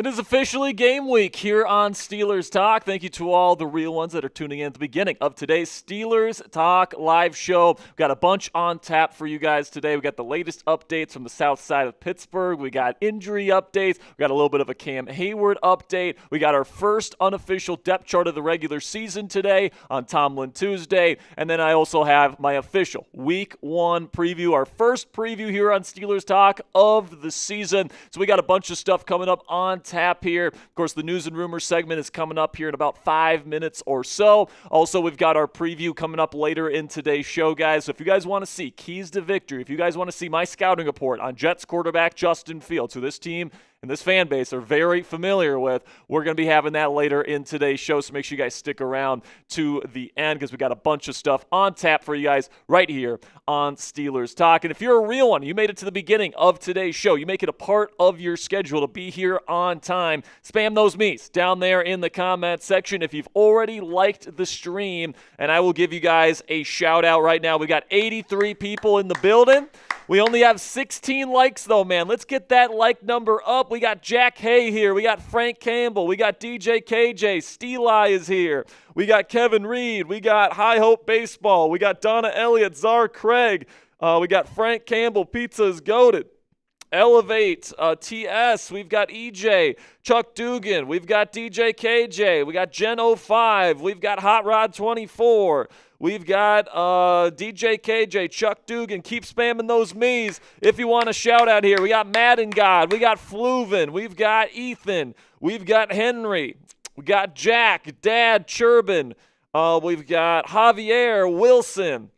It is officially game week here on Steelers Talk. Thank you to all the real ones that are tuning in at the beginning of today's Steelers Talk live show. We've got a bunch on tap for you guys today. We got the latest updates from the south side of Pittsburgh. We got injury updates. We got a little bit of a Cam Heyward update. We got our first unofficial depth chart of the regular season today on Tomlin Tuesday. And then I also have my official Week 1 preview, our first preview here on Steelers Talk of the season. So we got a bunch of stuff coming up on tap here. Of course, the news and rumors segment is coming up here in about 5 minutes or so. Also, we've got our preview coming up later in today's show, guys. So if you guys want to see keys to victory, if you guys want to see my scouting report on Jets quarterback Justin Fields, who this team and this fan base are very familiar with, we're going to be having that later in today's show. So make sure you guys stick around to the end because we got a bunch of stuff on tap for you guys right here on Steelers Talk. And if you're a real one, you made it to the beginning of today's show, you make it a part of your schedule to be here on time, spam those me's down there in the comment section if you've already liked the stream, and I will give you guys a shout out right now. We got 83 people in the building. We only have 16 likes, though, man. Let's get that like number up. We got Jack Hay here. We got Frank Campbell. We got DJ KJ. Steeli is here. We got Kevin Reed. We got High Hope Baseball. We got Donna Elliott, Czar Craig. We got Frank Campbell. Pizza is goated. Elevate, TS, we've got EJ, Chuck Dugan, we've got DJ KJ, we got Gen 05, we've got Hot Rod 24, we've got DJ KJ, Chuck Dugan, keep spamming those me's if you want a shout out here. We got Madden God, we got Fluven, we've got Ethan, we've got Henry, we got Jack, Dad, Churbin, we've got Javier, Wilson.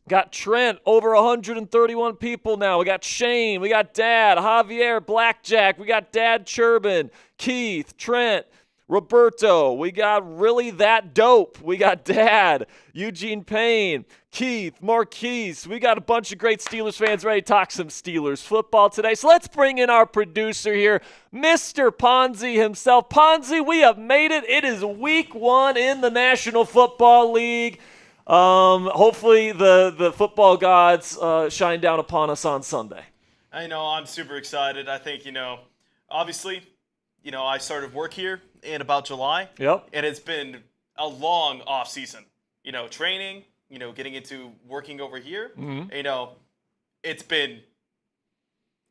Got Trent, over 131 people now. We got Shane, we got Dad, Javier, Blackjack, we got Dad Churbin, Keith, Trent, Roberto, we got Really That Dope, we got Dad, Eugene Payne, Keith, Marquise. We got a bunch of great Steelers fans ready to talk some Steelers football today. So let's bring in our producer here, Mr. Ponzi himself. Ponzi, we have made it. It is week 1 in the National Football League. Hopefully the football gods shine down upon us on Sunday. I know, I'm super excited. I think, obviously, I started work here in about July. Yep. And it's been a long off season. Training, getting into working over here. Mm-hmm.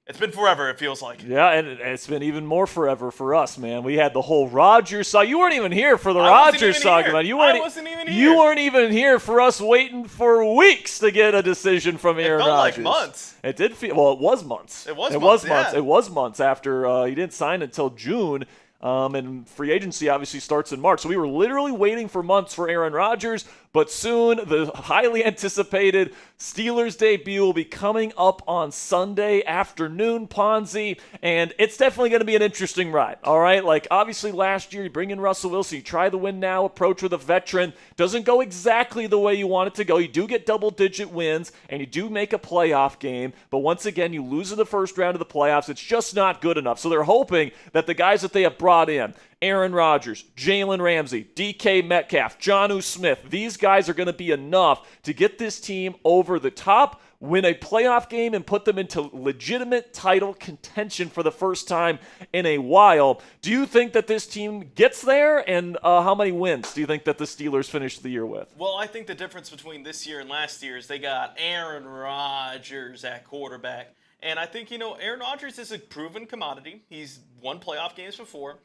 It's been forever, it feels like. Yeah, and it's been even more forever for us, man. We had the whole Rodgers saga. You weren't even here for the Rodgers saga, man. I wasn't even here. You weren't even here for us waiting for weeks to get a decision from Aaron Rodgers. It felt like months. It did feel, well, it was months. It was months. It was months after he didn't sign until June. And free agency obviously starts in March. So we were literally waiting for months for Aaron Rodgers, but soon the highly anticipated Steelers debut will be coming up on Sunday afternoon, Ponzi, and it's definitely going to be an interesting ride, all right? Like, obviously last year, you bring in Russell Wilson, you try the win now approach with a veteran, doesn't go exactly the way you want it to go. You do get double-digit wins, and you do make a playoff game, but once again, you lose in the first round of the playoffs. It's just not good enough. So they're hoping that the guys that they have brought in, Aaron Rodgers, Jalen Ramsey, DK Metcalf, Jonnu Smith, these guys are going to be enough to get this team over the top, win a playoff game, and put them into legitimate title contention for the first time in a while. Do you think that this team gets there, and how many wins do you think that the Steelers finish the year with? Well, I think the difference between this year and last year is they got Aaron Rodgers at quarterback. And I think, Aaron Rodgers is a proven commodity. He's won playoff games before.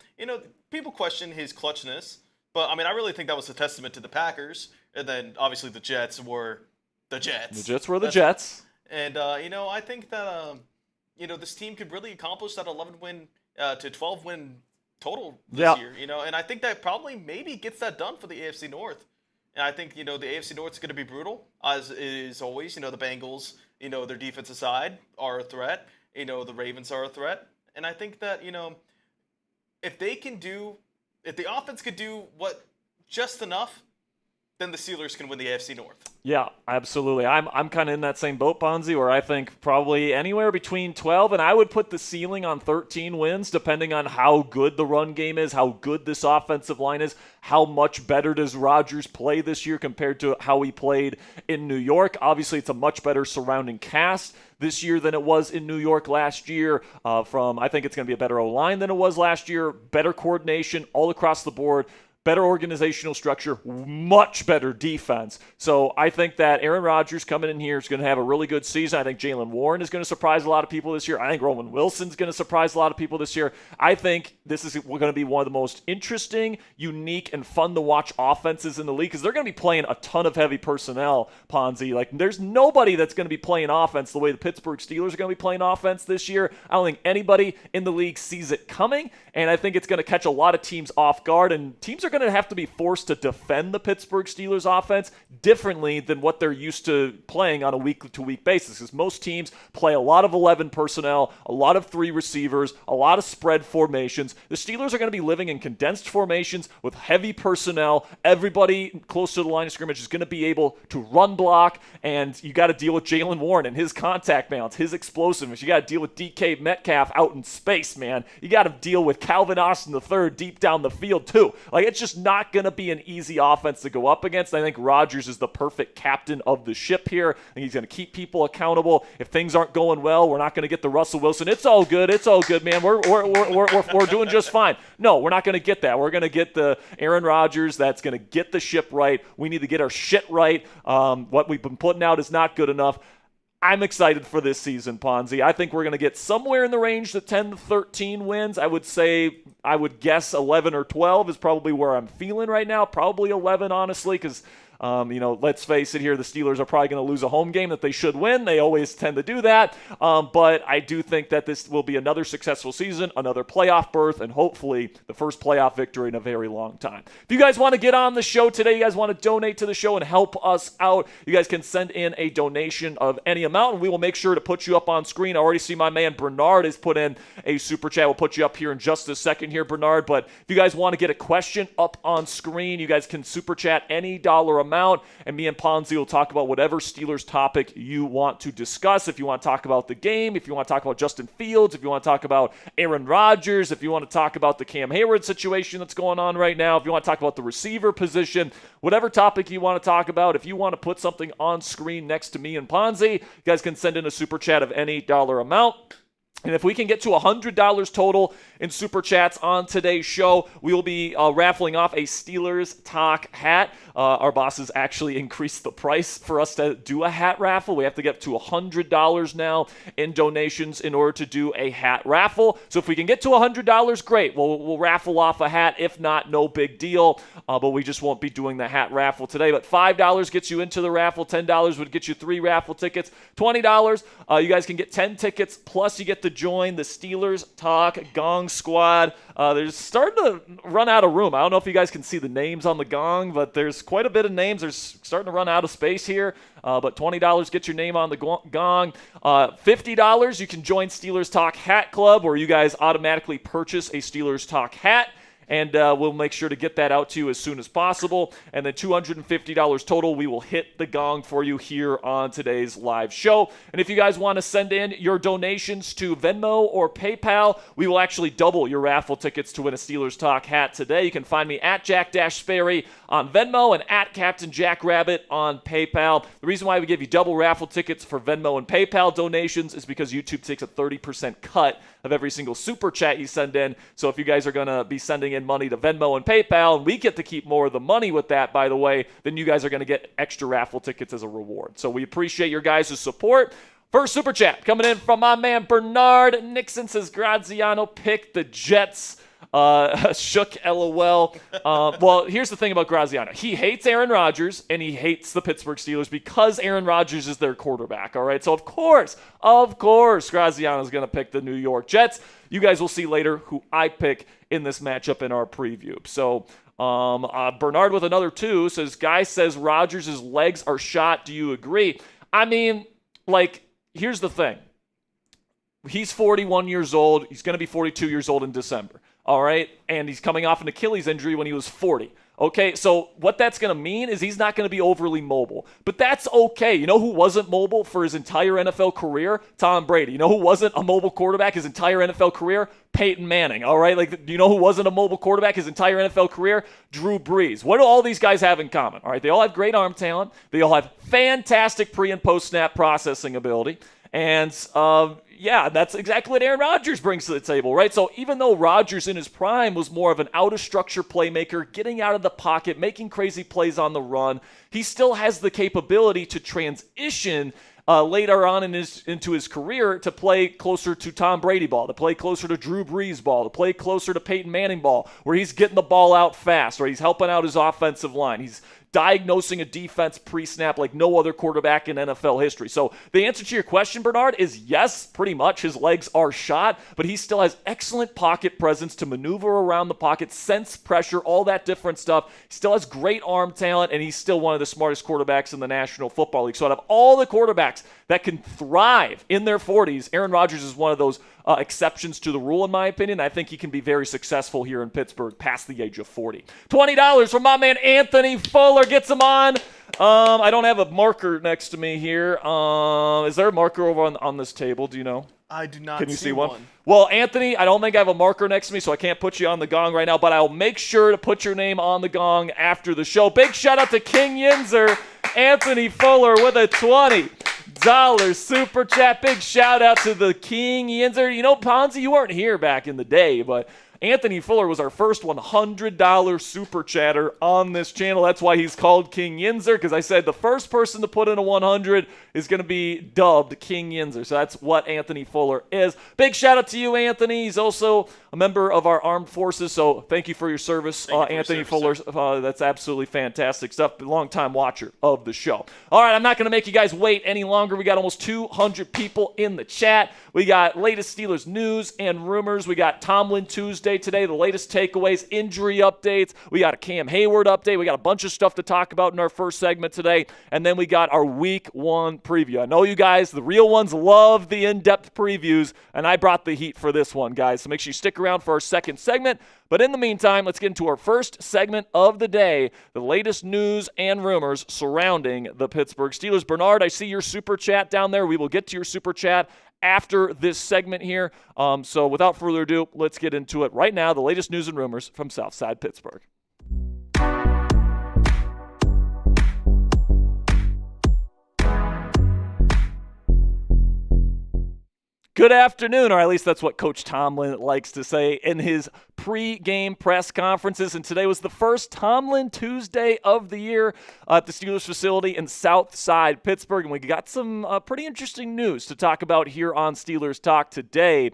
People question his clutchness, but, I really think that was a testament to the Packers. And then, obviously, the Jets were the Jets. The Jets were the Jets. And, I think that, this team could really accomplish that 11-win to 12-win total this year. And I think that probably maybe gets that done for the AFC North. And I think, the AFC North is going to be brutal, as it is always. The Bengals, their defensive side are a threat. The Ravens are a threat. And I think that, if the offense could do just enough then the Steelers can win the AFC North. Yeah, absolutely. I'm kind of in that same boat, Ponzi, where I think probably anywhere between 12, and I would put the ceiling on 13 wins, depending on how good the run game is, how good this offensive line is, how much better does Rodgers play this year compared to how he played in New York. Obviously, it's a much better surrounding cast this year than it was in New York last year. I think it's going to be a better O-line than it was last year, better coordination all across the board. Better organizational structure, much better defense. So I think that Aaron Rodgers coming in here is going to have a really good season. I think Jaylen Warren is going to surprise a lot of people this year. I think Roman Wilson's going to surprise a lot of people this year. I think this is going to be one of the most interesting, unique, and fun to watch offenses in the league because they're going to be playing a ton of heavy personnel, Ponzi. Like, there's nobody that's going to be playing offense the way the Pittsburgh Steelers are going to be playing offense this year. I don't think anybody in the league sees it coming, and I think it's going to catch a lot of teams off guard, and teams are going to have to be forced to defend the Pittsburgh Steelers offense differently than what they're used to playing on a week-to-week basis, because most teams play a lot of 11 personnel, a lot of 3 receivers, a lot of spread formations. The Steelers are going to be living in condensed formations with heavy personnel. Everybody close to the line of scrimmage is going to be able to run block, and you got to deal with Jaylen Warren and his contact balance, his explosiveness. You got to deal with DK Metcalf out in space, man. You got to deal with Calvin Austin III deep down the field, too. Like, it's just not going to be an easy offense to go up against. I think Rodgers is the perfect captain of the ship here. I think he's going to keep people accountable. If things aren't going well, we're not going to get the Russell Wilson. It's all good, man. We're doing just fine. No, we're not going to get that. We're going to get the Aaron Rodgers that's going to get the ship right. We need to get our shit right. What we've been putting out is not good enough. I'm excited for this season, Ponzi. I think we're going to get somewhere in the range of 10 to 13 wins. I would guess 11 or 12 is probably where I'm feeling right now. Probably 11, honestly, because let's face it here, the Steelers are probably going to lose a home game that they should win. They always tend to do that. But I do think that this will be another successful season, another playoff berth, and hopefully the first playoff victory in a very long time. If you guys want to get on the show today, you guys want to donate to the show and help us out, you guys can send in a donation of any amount, and we will make sure to put you up on screen. I already see my man Bernard has put in a super chat. We'll put you up here in just a second here, Bernard. But if you guys want to get a question up on screen, you guys can super chat any dollar amount, and me and Ponzi will talk about whatever Steelers topic you want to discuss. If you want to talk about the game, if you want to talk about Justin Fields, if you want to talk about Aaron Rodgers, if you want to talk about the Cam Heyward situation that's going on right now, if you want to talk about the receiver position, whatever topic you want to talk about, if you want to put something on screen next to me and Ponzi, you guys can send in a super chat of any dollar amount. And if we can get to $100 total in Super Chats on today's show, we will be raffling off a Steelers Talk hat. Our bosses actually increased the price for us to do a hat raffle. We have to get to $100 now in donations in order to do a hat raffle. So if we can get to $100, great. We'll raffle off a hat. If not, no big deal. But we just won't be doing the hat raffle today. But $5 gets you into the raffle. $10 would get you 3 raffle tickets. $20, you guys can get 10 tickets, plus you get to join the Steelers Talk Gong Squad. They're starting to run out of room. I don't know if you guys can see the names on the Gong, but there's quite a bit of names. They're starting to run out of space here. But $20 gets your name on the Gong. $50, you can join Steelers Talk Hat Club, where you guys automatically purchase a Steelers Talk hat. And we'll make sure to get that out to you as soon as possible. And then $250 total, we will hit the gong for you here on today's live show. And if you guys want to send in your donations to Venmo or PayPal, we will actually double your raffle tickets to win a Steelers Talk hat today. You can find me at Jack Sperry on Venmo and at Captain Jack Rabbit on PayPal. The reason why we give you double raffle tickets for Venmo and PayPal donations is because YouTube takes a 30% cut of every single super chat you send in. So if you guys are going to be sending in money to Venmo and PayPal, and we get to keep more of the money with that, by the way, then you guys are going to get extra raffle tickets as a reward. So we appreciate your guys' support. First super chat coming in from my man Bernard Nixon says, Graziano picked the Jets. Shook LOL. Well, here's the thing about Graziano. He hates Aaron Rodgers, and he hates the Pittsburgh Steelers because Aaron Rodgers is their quarterback, all right? So, of course, Graziano's going to pick the New York Jets. You guys will see later who I pick in this matchup in our preview. So, Bernard with another 2 says, Guy says Rodgers' legs are shot. Do you agree? I mean, here's the thing. He's 41 years old. He's going to be 42 years old in December. All right, and he's coming off an Achilles injury when he was 40. Okay, so what that's going to mean is he's not going to be overly mobile. But that's okay. You know who wasn't mobile for his entire NFL career? Tom Brady. You know who wasn't a mobile quarterback his entire NFL career? Peyton Manning, all right? Like, do you know who wasn't a mobile quarterback his entire NFL career? Drew Brees. What do all these guys have in common? All right, they all have great arm talent. They all have fantastic pre- and post-snap processing ability. And, yeah, that's exactly what Aaron Rodgers brings to the table, right? So even though Rodgers in his prime was more of an out-of-structure playmaker, getting out of the pocket, making crazy plays on the run, he still has the capability to transition later on into his career to play closer to Tom Brady ball, to play closer to Drew Brees ball, to play closer to Peyton Manning ball, where he's getting the ball out fast, right? He's helping out his offensive line. He's diagnosing a defense pre-snap like no other quarterback in NFL history. So the answer to your question, Bernard, is yes, pretty much. His legs are shot, but he still has excellent pocket presence to maneuver around the pocket, sense pressure, all that different stuff. He still has great arm talent, and he's still one of the smartest quarterbacks in the National Football League. So out of all the quarterbacks that can thrive in their 40s, Aaron Rodgers is one of those exceptions to the rule, in my opinion. I think he can be very successful here in Pittsburgh past the age of 40. $20 from my man Anthony Fuller. Gets him on. I don't have a marker next to me here. Is there a marker over on this table? Do you know? I do not Can you see one. Well, Anthony, I don't think I have a marker next to me, so I can't put you on the gong right now, but I'll make sure to put your name on the gong after the show. Big shout out to King Yinzer, Anthony Fuller with a $20 super chat. Big shout out to the King Yinzer. You know, Ponzi, you weren't here back in the day, but Anthony Fuller was our first $100 super chatter on this channel. That's why he's called King Yinzer, because I said the first person to put in a 100 is going to be dubbed King Yinzer. So that's what Anthony Fuller is. Big shout out to you, Anthony. He's also a member of our armed forces, so thank you for your service, Anthony Fuller. That's absolutely fantastic stuff. Long-time watcher of the show. All right, I'm not going to make you guys wait any longer. We got almost 200 people in the chat. We got latest Steelers news and rumors. We got Tomlin Tuesday today, the latest takeaways, injury updates. We got a Cam Heyward update. We got a bunch of stuff to talk about in our first segment today. And then we got our Week 1 preview. I know you guys, the real ones, love the in-depth previews, and I brought the heat for this one, guys. So make sure you stick around for our second segment. But in the meantime, let's get into our first segment of the day, the latest news and rumors surrounding the Pittsburgh Steelers. Bernard, I see your super chat down there. We will get to your super chat after this segment here. So without further ado, let's get into it right now. The latest news and rumors from Southside Pittsburgh. Good afternoon, or at least that's what Coach Tomlin likes to say in his pre-game press conferences. And today was the first Tomlin Tuesday of the year at the Steelers facility in Southside Pittsburgh. And we got some pretty interesting news to talk about here on Steelers Talk today.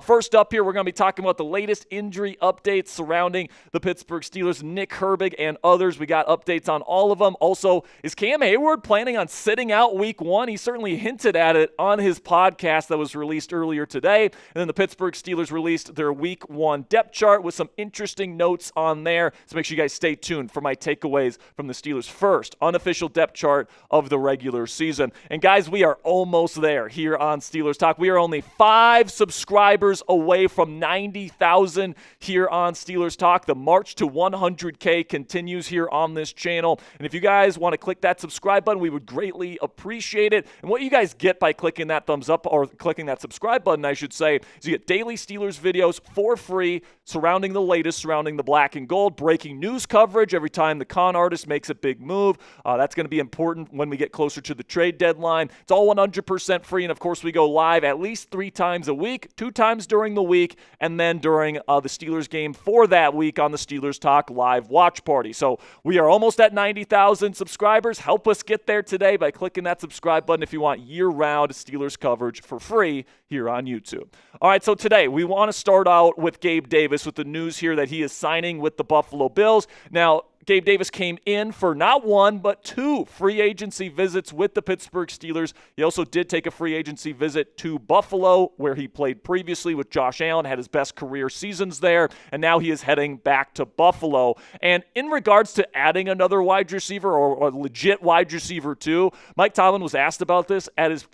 First up here, we're going to be talking about the latest injury updates surrounding the Pittsburgh Steelers, Nick Herbig and others. We got updates on all of them. Also, is Cam Heyward planning on sitting out Week 1? He certainly hinted at it on his podcast that was released earlier today. And then the Pittsburgh Steelers released their Week 1 depth chart with some interesting notes on there. So make sure you guys stay tuned for my takeaways from the Steelers' first unofficial depth chart of the regular season. And guys, we are almost there here on Steelers Talk. We are only 5 subscribers away from 90,000 here on Steelers Talk. The march to 100K continues here on this channel. And if you guys want to click that subscribe button, we would greatly appreciate it. And what you guys get by clicking that thumbs up, or clicking that subscribe button, I should say, is you get daily Steelers videos for free surrounding the latest, surrounding the black and gold, breaking news coverage every time the con artist makes a big move. That's going to be important when we get closer to the trade deadline. It's all 100% free, and of course we go live at least 3 times a week, 2 times during the week, and then during the Steelers game for that week on the Steelers Talk live watch party. So we are almost at 90,000 subscribers. Help us get there today by clicking that subscribe button if you want year-round Steelers coverage for free here on YouTube. All right, so today we want to start out with Gabe Davis with the news here that he is signing with the Buffalo Bills. Now, Gabe Davis came in for not 1, but 2 free agency visits with the Pittsburgh Steelers. He also did take a free agency visit to Buffalo, where he played previously with Josh Allen, had his best career seasons there, and now he is heading back to Buffalo. And in regards to adding another wide receiver, or a legit wide receiver too, Mike Tomlin was asked about this at his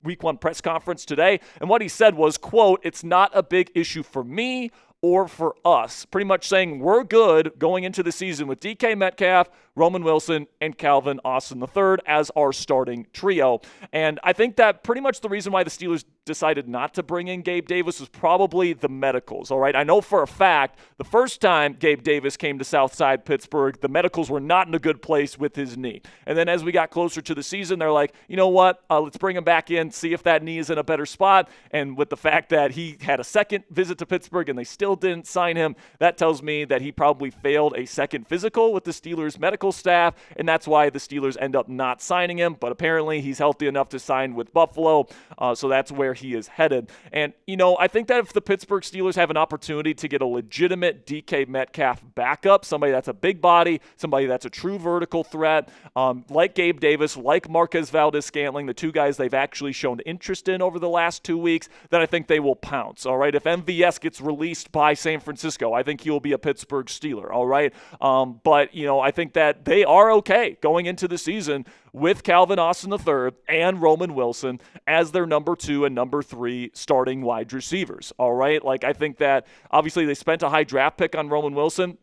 Week 1 press conference today, and what he said was, quote, "It's not a big issue for me or for us, pretty much saying we're good going into the season with DK Metcalf, Roman Wilson, and Calvin Austin III as our starting trio. And I think that pretty much the reason why the Steelers decided not to bring in Gabe Davis was probably the medicals, all right? I know for a fact the first time Gabe Davis came to Southside Pittsburgh, the medicals were not in a good place with his knee. And then as we got closer to the season, they're like, you know what, let's bring him back in, see if that knee is in a better spot. And with the fact that he had a second visit to Pittsburgh and they still didn't sign him, that tells me that he probably failed a second physical with the Steelers medical staff, and that's why the Steelers end up not signing him. But apparently he's healthy enough to sign with Buffalo, so that's where he is headed. And, I think that if the Pittsburgh Steelers have an opportunity to get a legitimate DK Metcalf backup, somebody that's a big body, somebody that's a true vertical threat, like Gabe Davis, like Marquez Valdes-Scantling, the two guys they've actually shown interest in over the last 2 weeks, then I think they will pounce, all right? If MVS gets released by San Francisco, I think he will be a Pittsburgh Steeler, all right? But, I think that they are okay going into the season with Calvin Austin III and Roman Wilson as their number 2 and number 3 starting wide receivers, all right? Like, I think that obviously they spent a high draft pick on Roman Wilson.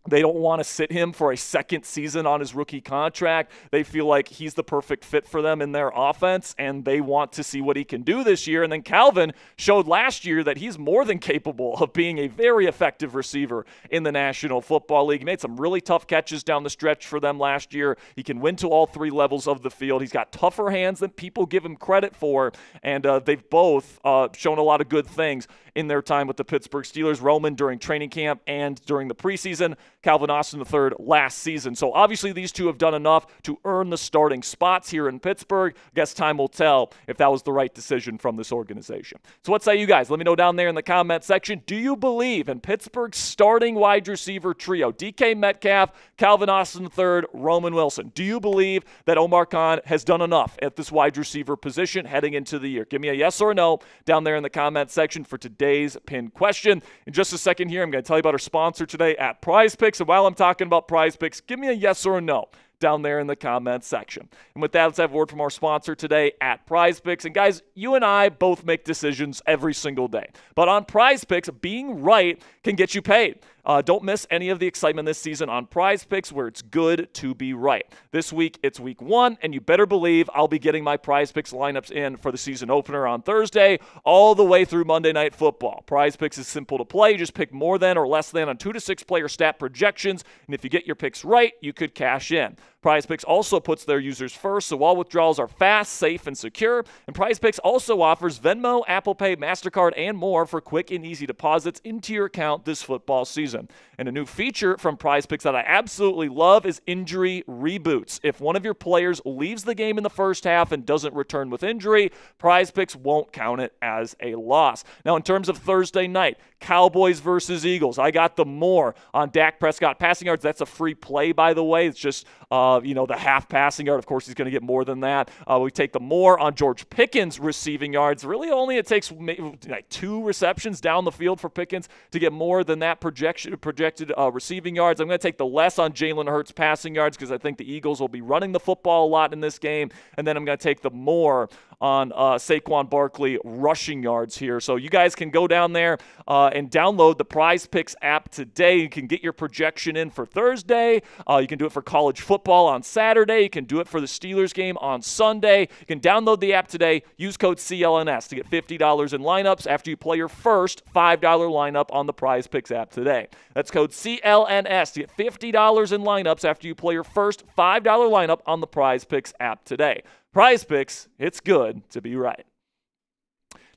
They don't want to sit him for a second season on his rookie contract. They feel like he's the perfect fit for them in their offense, and they want to see what he can do this year. And then Calvin showed last year that he's more than capable of being a very effective receiver in the National Football League. He made some really tough catches down the stretch for them last year. He can win to all 3 levels of the field. He's got tougher hands than people give him credit for, and they've both shown a lot of good things in their time with the Pittsburgh Steelers. Roman during training camp and during the preseason, Calvin Austin III last season. So obviously these two have done enough to earn the starting spots here in Pittsburgh. I guess time will tell if that was the right decision from this organization. So what say you guys? Let me know down there in the comment section. Do you believe in Pittsburgh's starting wide receiver trio, DK Metcalf, Calvin Austin III, Roman Wilson? Do you believe that Omar Khan has done enough at this wide receiver position heading into the year? Give me a yes or a no down there in the comment section for today's pinned question. In just a second here, I'm going to tell you about our sponsor today at Prize Picks. And while I'm talking about Prize Picks, give me a yes or a no down there in the comment section. And with that, let's have a word from our sponsor today at Prize Picks. And guys, you and I both make decisions every single day. But on Prize Picks, being right can get you paid. Don't miss any of the excitement this season on Prize Picks, where it's good to be right. This week, it's week 1, and you better believe I'll be getting my Prize Picks lineups in for the season opener on Thursday, all the way through Monday Night Football. Prize Picks is simple to play. You just pick more than or less than on 2 to 6 player stat projections, and if you get your picks right, you could cash in. Prize Picks also puts their users first, so all withdrawals are fast, safe, and secure. And Prize Picks also offers Venmo, Apple Pay, MasterCard, and more for quick and easy deposits into your account this football season. And a new feature from Prize Picks that I absolutely love is injury reboots. If one of your players leaves the game in the first half and doesn't return with injury, Prize Picks won't count it as a loss. Now, in terms of Thursday night, Cowboys versus Eagles, I got the more on Dak Prescott passing yards. That's a free play, by the way. It's just, the half passing yard. Of course, he's going to get more than that. We take the more on George Pickens receiving yards. Really, it takes maybe like 2 receptions down the field for Pickens to get more than that projected receiving yards. I'm going to take the less on Jalen Hurts passing yards because I think the Eagles will be running the football a lot in this game. And then I'm going to take the more on Saquon Barkley rushing yards here. So you guys can go down there and download the Prize Picks app today. You can get your projection in for Thursday. You can do it for college football on Saturday. You can do it for the Steelers game on Sunday. You can download the app today. Use code CLNS to get $50 in lineups after you play your first $5 lineup on the Prize Picks app today. That's code CLNS to get $50 in lineups after you play your first $5 lineup on the Prize Picks app today. Prize Picks, it's good to be right.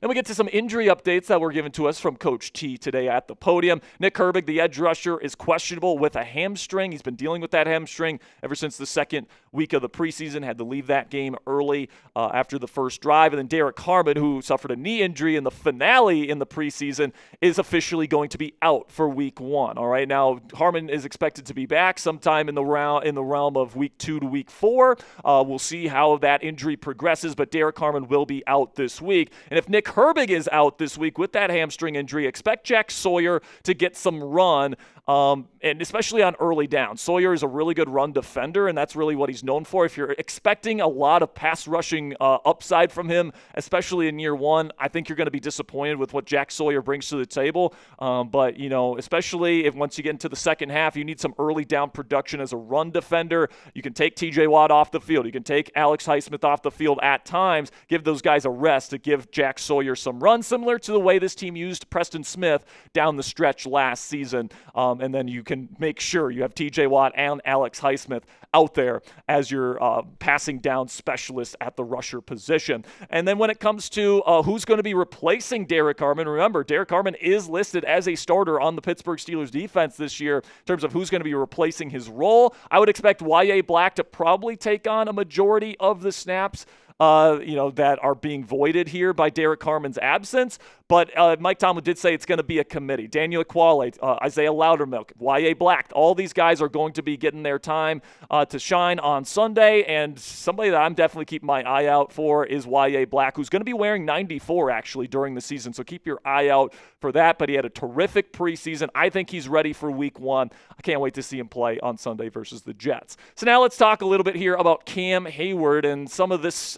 Then we get to some injury updates that were given to us from Coach T today at the podium. Nick Herbig, the edge rusher, is questionable with a hamstring. He's been dealing with that hamstring ever since the second week of the preseason, had to leave that game early after the first drive. And then Derek Harmon, who suffered a knee injury in the finale in the preseason, is officially going to be out for week 1. All right, now Harmon is expected to be back sometime in the realm of week 2 to week 4. We'll see how that injury progresses, but Derek Harmon will be out this week. And if Nick Herbig is out this week with that hamstring injury. Expect Jack Sawyer to get some run, and especially on early down. Sawyer is a really good run defender, and that's really what he's known for. If you're expecting a lot of pass rushing upside from him, especially in year one, I think you're going to be disappointed with what Jack Sawyer brings to the table. But, especially if once you get into the second half, you need some early down production as a run defender. You can take TJ Watt off the field. You can take Alex Highsmith off the field at times, give those guys a rest to give Jack Sawyer some run, similar to the way this team used Preston Smith down the stretch last season. And then you can make sure you have TJ Watt and Alex Highsmith out there as your passing down specialist at the rusher position. And then when it comes to who's going to be replacing Derek Carman, remember, Derek Carman is listed as a starter on the Pittsburgh Steelers defense this year in terms of who's going to be replacing his role. I would expect Y.A. Black to probably take on a majority of the snaps that are being voided here by Derek Carman's absence. But Mike Tomlin did say it's going to be a committee. Daniel Equale, Isaiah Loudermilk, Y.A. Black, all these guys are going to be getting their time to shine on Sunday. And somebody that I'm definitely keeping my eye out for is Y.A. Black, who's going to be wearing 94 actually during the season. So keep your eye out for that. But he had a terrific preseason. I think he's ready for week one. I can't wait to see him play on Sunday versus the Jets. So now let's talk a little bit here about Cam Heyward, and some of this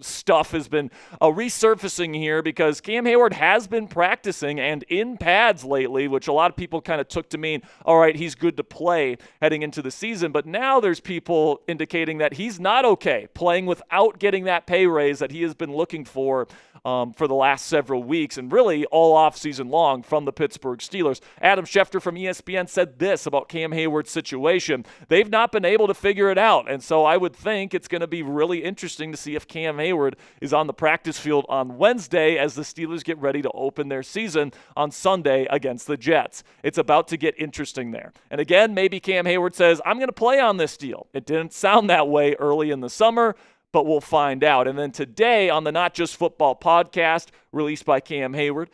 stuff has been resurfacing here because Cam Heyward has been practicing and in pads lately, which a lot of people kind of took to mean, all right, he's good to play heading into the season. But now there's people indicating that he's not okay playing without getting that pay raise that he has been looking for the last several weeks and really all offseason long from the Pittsburgh Steelers. Adam Schefter from ESPN said this about Cam Heyward's situation. They've not been able to figure it out, and so I would think it's going to be really interesting to see if Cam Heyward is on the practice field on Wednesday as the Steelers get ready to open their season on Sunday against the Jets. It's about to get interesting there. And again, maybe Cam Heyward says, I'm going to play on this deal. It didn't sound that way early in the summer, but we'll find out. And then today on the Not Just Football podcast released by Cam Heyward,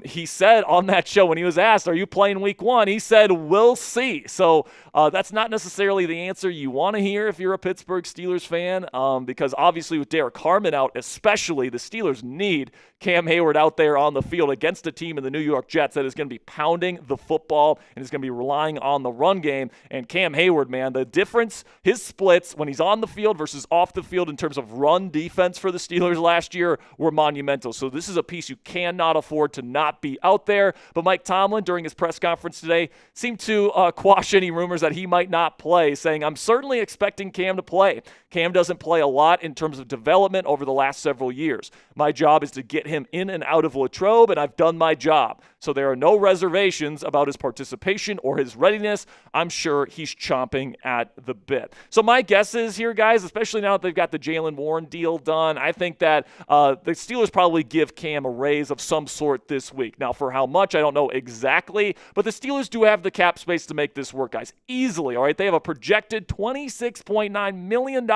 he said on that show when he was asked, are you playing week one? He said, we'll see. So that's not necessarily the answer you want to hear if you're a Pittsburgh Steelers fan, because obviously with Derek Carman out especially, the Steelers need Cam Heyward out there on the field against a team in the New York Jets that is going to be pounding the football and is going to be relying on the run game. And Cam Heyward, man, the difference, his splits when he's on the field versus off the field in terms of run defense for the Steelers last year were monumental. So this is a piece you cannot afford to not be out there. But Mike Tomlin, during his press conference today, seemed to quash any rumors that he might not play, saying, I'm certainly expecting Cam to play. Cam doesn't play a lot in terms of development over the last several years. My job is to get him in and out of Latrobe, and I've done my job. So there are no reservations about his participation or his readiness. I'm sure he's chomping at the bit. So my guess is here, guys, especially now that they've got the Jaylen Warren deal done, I think that the Steelers probably give Cam a raise of some sort this week. Now, for how much, I don't know exactly, but the Steelers do have the cap space to make this work, guys, easily, all right? They have a projected $26.9 million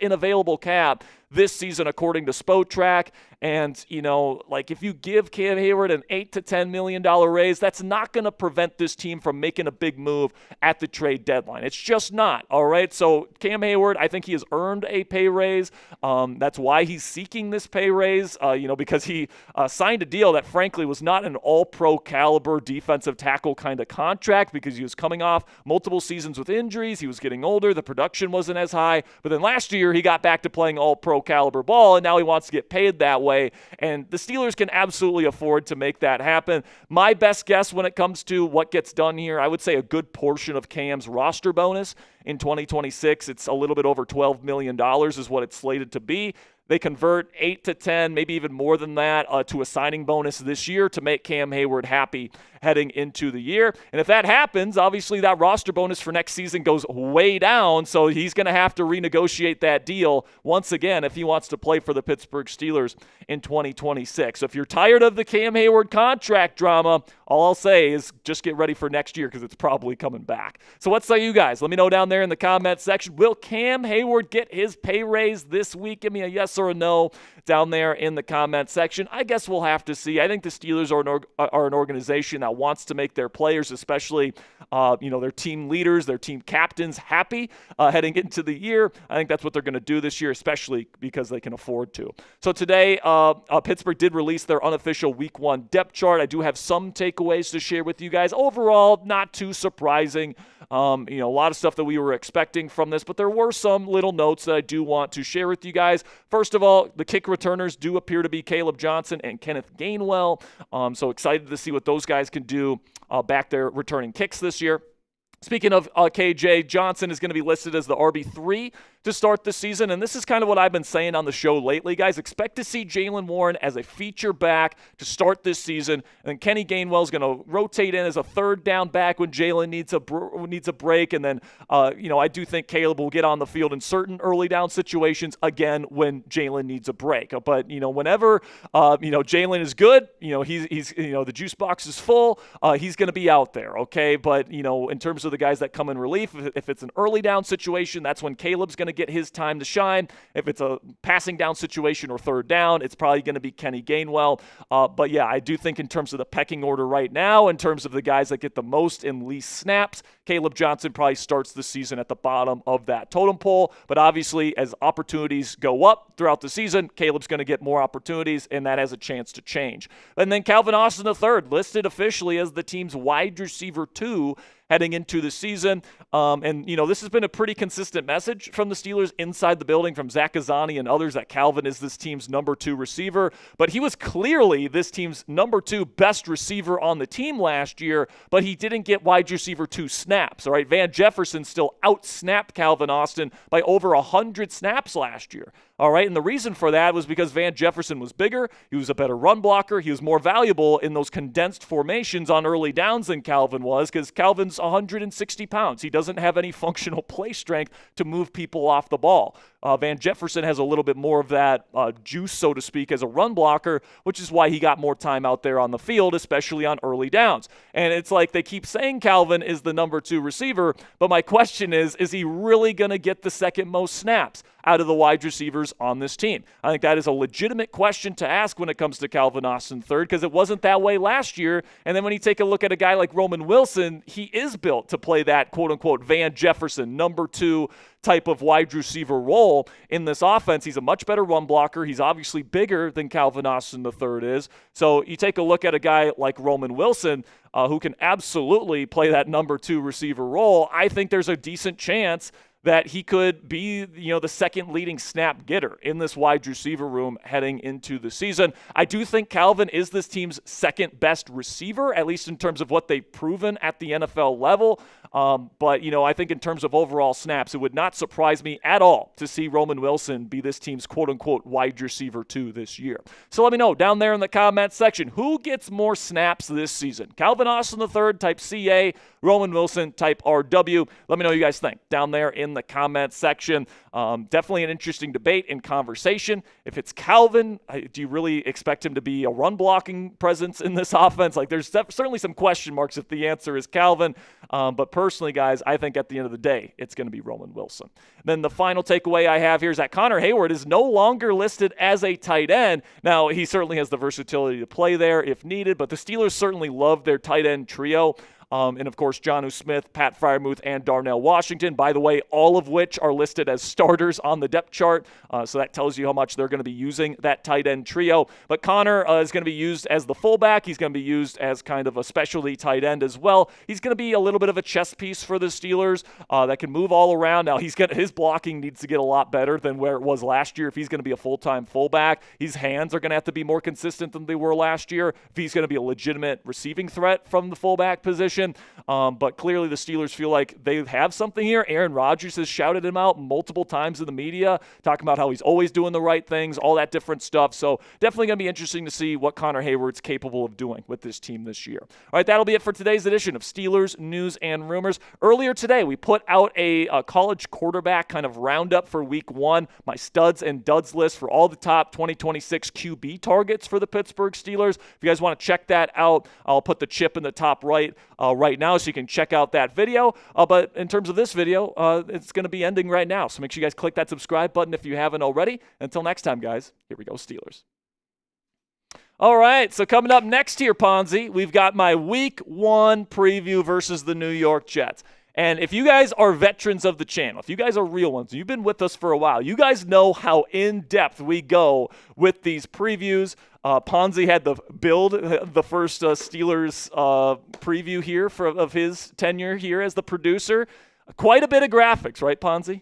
in available cap this season, according to Spotrac. And, if you give Cam Heyward an $8 to $10 million raise, that's not going to prevent this team from making a big move at the trade deadline. It's just not, all right? So Cam Heyward, I think he has earned a pay raise. That's why he's seeking this pay raise, because he signed a deal that, frankly, was not an all-pro caliber defensive tackle kind of contract because he was coming off multiple seasons with injuries. He was getting older. The production wasn't as high. But then last year, he got back to playing all-pro caliber ball, and now he wants to get paid that way. And the Steelers can absolutely afford to make that happen. My best guess when it comes to what gets done here, I would say a good portion of Cam's roster bonus in 2026, it's a little bit over $12 million is what it's slated to be. They convert 8 to 10, maybe even more than that, to a signing bonus this year to make Cam Heyward happy heading into the year. And if that happens, obviously that roster bonus for next season goes way down, so he's going to have to renegotiate that deal once again if he wants to play for the Pittsburgh Steelers in 2026. So if you're tired of the Cam Heyward contract drama, all I'll say is just get ready for next year because it's probably coming back. So what say you guys? Let me know down there in the comment section. Will Cam Heyward get his pay raise this week? Give me a yes or a no down there in the comment section. I guess we'll have to see. I think the Steelers are an organization that wants to make their players, especially their team leaders, their team captains, happy heading into the year. I think that's what they're going to do this year, especially because they can afford to. So today, Pittsburgh did release their unofficial Week 1 depth chart. I do have some takeaways to share with you guys. Overall, not too surprising. A lot of stuff that we were expecting from this, but there were some little notes that I do want to share with you guys. First of all, the kick returners do appear to be Caleb Johnson and Kenneth Gainwell. So excited to see what those guys can do back there returning kicks this year. Speaking of KJ, Johnson is going to be listed as the RB3 to start the season, and this is kind of what I've been saying on the show lately, guys. Expect to see Jaylen Warren as a feature back to start this season, and Kenny Gainwell is going to rotate in as a third down back when Jaylen needs a break, and then I do think Caleb will get on the field in certain early down situations again when Jaylen needs a break. But whenever Jaylen is good, he's the juice box is full, he's going to be out there, okay? But in terms of the guys that come in relief, if it's an early down situation, that's when Caleb's going to get his time to shine. If it's a passing down situation or third down, it's probably going to be Kenny Gainwell. But yeah, I do think in terms of the pecking order right now, in terms of the guys that get the most and least snaps, Caleb Johnson probably starts the season at the bottom of that totem pole. But obviously, as opportunities go up throughout the season, Caleb's going to get more opportunities, and that has a chance to change. And then Calvin Austin III, listed officially as the team's wide receiver 2 heading into the season. This has been a pretty consistent message from the Steelers inside the building, from Zach Ghazzani and others, that Calvin is this team's number 2 receiver. But he was clearly this team's number 2 best receiver on the team last year, but he didn't get wide receiver 2 snaps. All right, Van Jefferson still out-snapped Calvin Austin by over 100 snaps last year. All right, and the reason for that was because Van Jefferson was bigger, he was a better run blocker, he was more valuable in those condensed formations on early downs than Calvin was, because Calvin's 160 pounds. He doesn't have any functional play strength to move people off the ball. Van Jefferson has a little bit more of that juice, so to speak, as a run blocker, which is why he got more time out there on the field, especially on early downs. And it's like they keep saying Calvin is the number 2 receiver, but my question is he really going to get the second most snaps out of the wide receivers on this team? I think that is a legitimate question to ask when it comes to Calvin Austin III, because it wasn't that way last year. And then when you take a look at a guy like Roman Wilson, he is built to play that quote-unquote Van Jefferson number 2 type of wide receiver role in this offense. He's a much better run blocker. He's obviously bigger than Calvin Austin III is. So you take a look at a guy like Roman Wilson, who can absolutely play that number 2 receiver role. I think there's a decent chance that he could be, the second leading snap getter in this wide receiver room heading into the season. I do think Calvin is this team's second best receiver, at least in terms of what they've proven at the NFL level. But I think in terms of overall snaps, it would not surprise me at all to see Roman Wilson be this team's quote-unquote wide receiver 2 this year. So let me know down there in the comments section, who gets more snaps this season? Calvin Austin III, type CA, Roman Wilson, type RW. Let me know what you guys think down there in the comments section. Definitely an interesting debate and conversation. If it's Calvin, do you really expect him to be a run-blocking presence in this offense? Like, there's certainly some question marks if the answer is Calvin. But personally, guys, I think at the end of the day, it's going to be Roman Wilson. Then the final takeaway I have here is that Connor Heyward is no longer listed as a tight end. Now, he certainly has the versatility to play there if needed, but the Steelers certainly love their tight end trio. And, of course, Jonnu Smith, Pat Freiermuth, and Darnell Washington, by the way, all of which are listed as starters on the depth chart. So that tells you how much they're going to be using that tight end trio. But Connor is going to be used as the fullback. He's going to be used as kind of a specialty tight end as well. He's going to be a little bit of a chess piece for the Steelers that can move all around. Now, his blocking needs to get a lot better than where it was last year if he's going to be a full-time fullback. His hands are going to have to be more consistent than they were last year if he's going to be a legitimate receiving threat from the fullback position. But clearly the Steelers feel like they have something here. Aaron Rodgers has shouted him out multiple times in the media, talking about how he's always doing the right things, all that different stuff. So definitely going to be interesting to see what Connor Heyward's capable of doing with this team this year. All right, that'll be it for today's edition of Steelers News and Rumors. Earlier today, we put out a college quarterback kind of roundup for Week 1, my studs and duds list for all the top 2026 QB targets for the Pittsburgh Steelers. If you guys want to check that out, I'll put the chip in the top right now so you can check out that video. But in terms of this video, it's going to be ending right now. So make sure you guys click that subscribe button if you haven't already. Until next time, guys, here we go, Steelers. All right, so coming up next here, Ponzi, we've got my Week 1 preview versus the New York Jets. And if you guys are veterans of the channel, if you guys are real ones, you've been with us for a while, you guys know how in-depth we go with these previews. Ponzi had the first Steelers preview here of his tenure here as the producer. Quite a bit of graphics, right, Ponzi?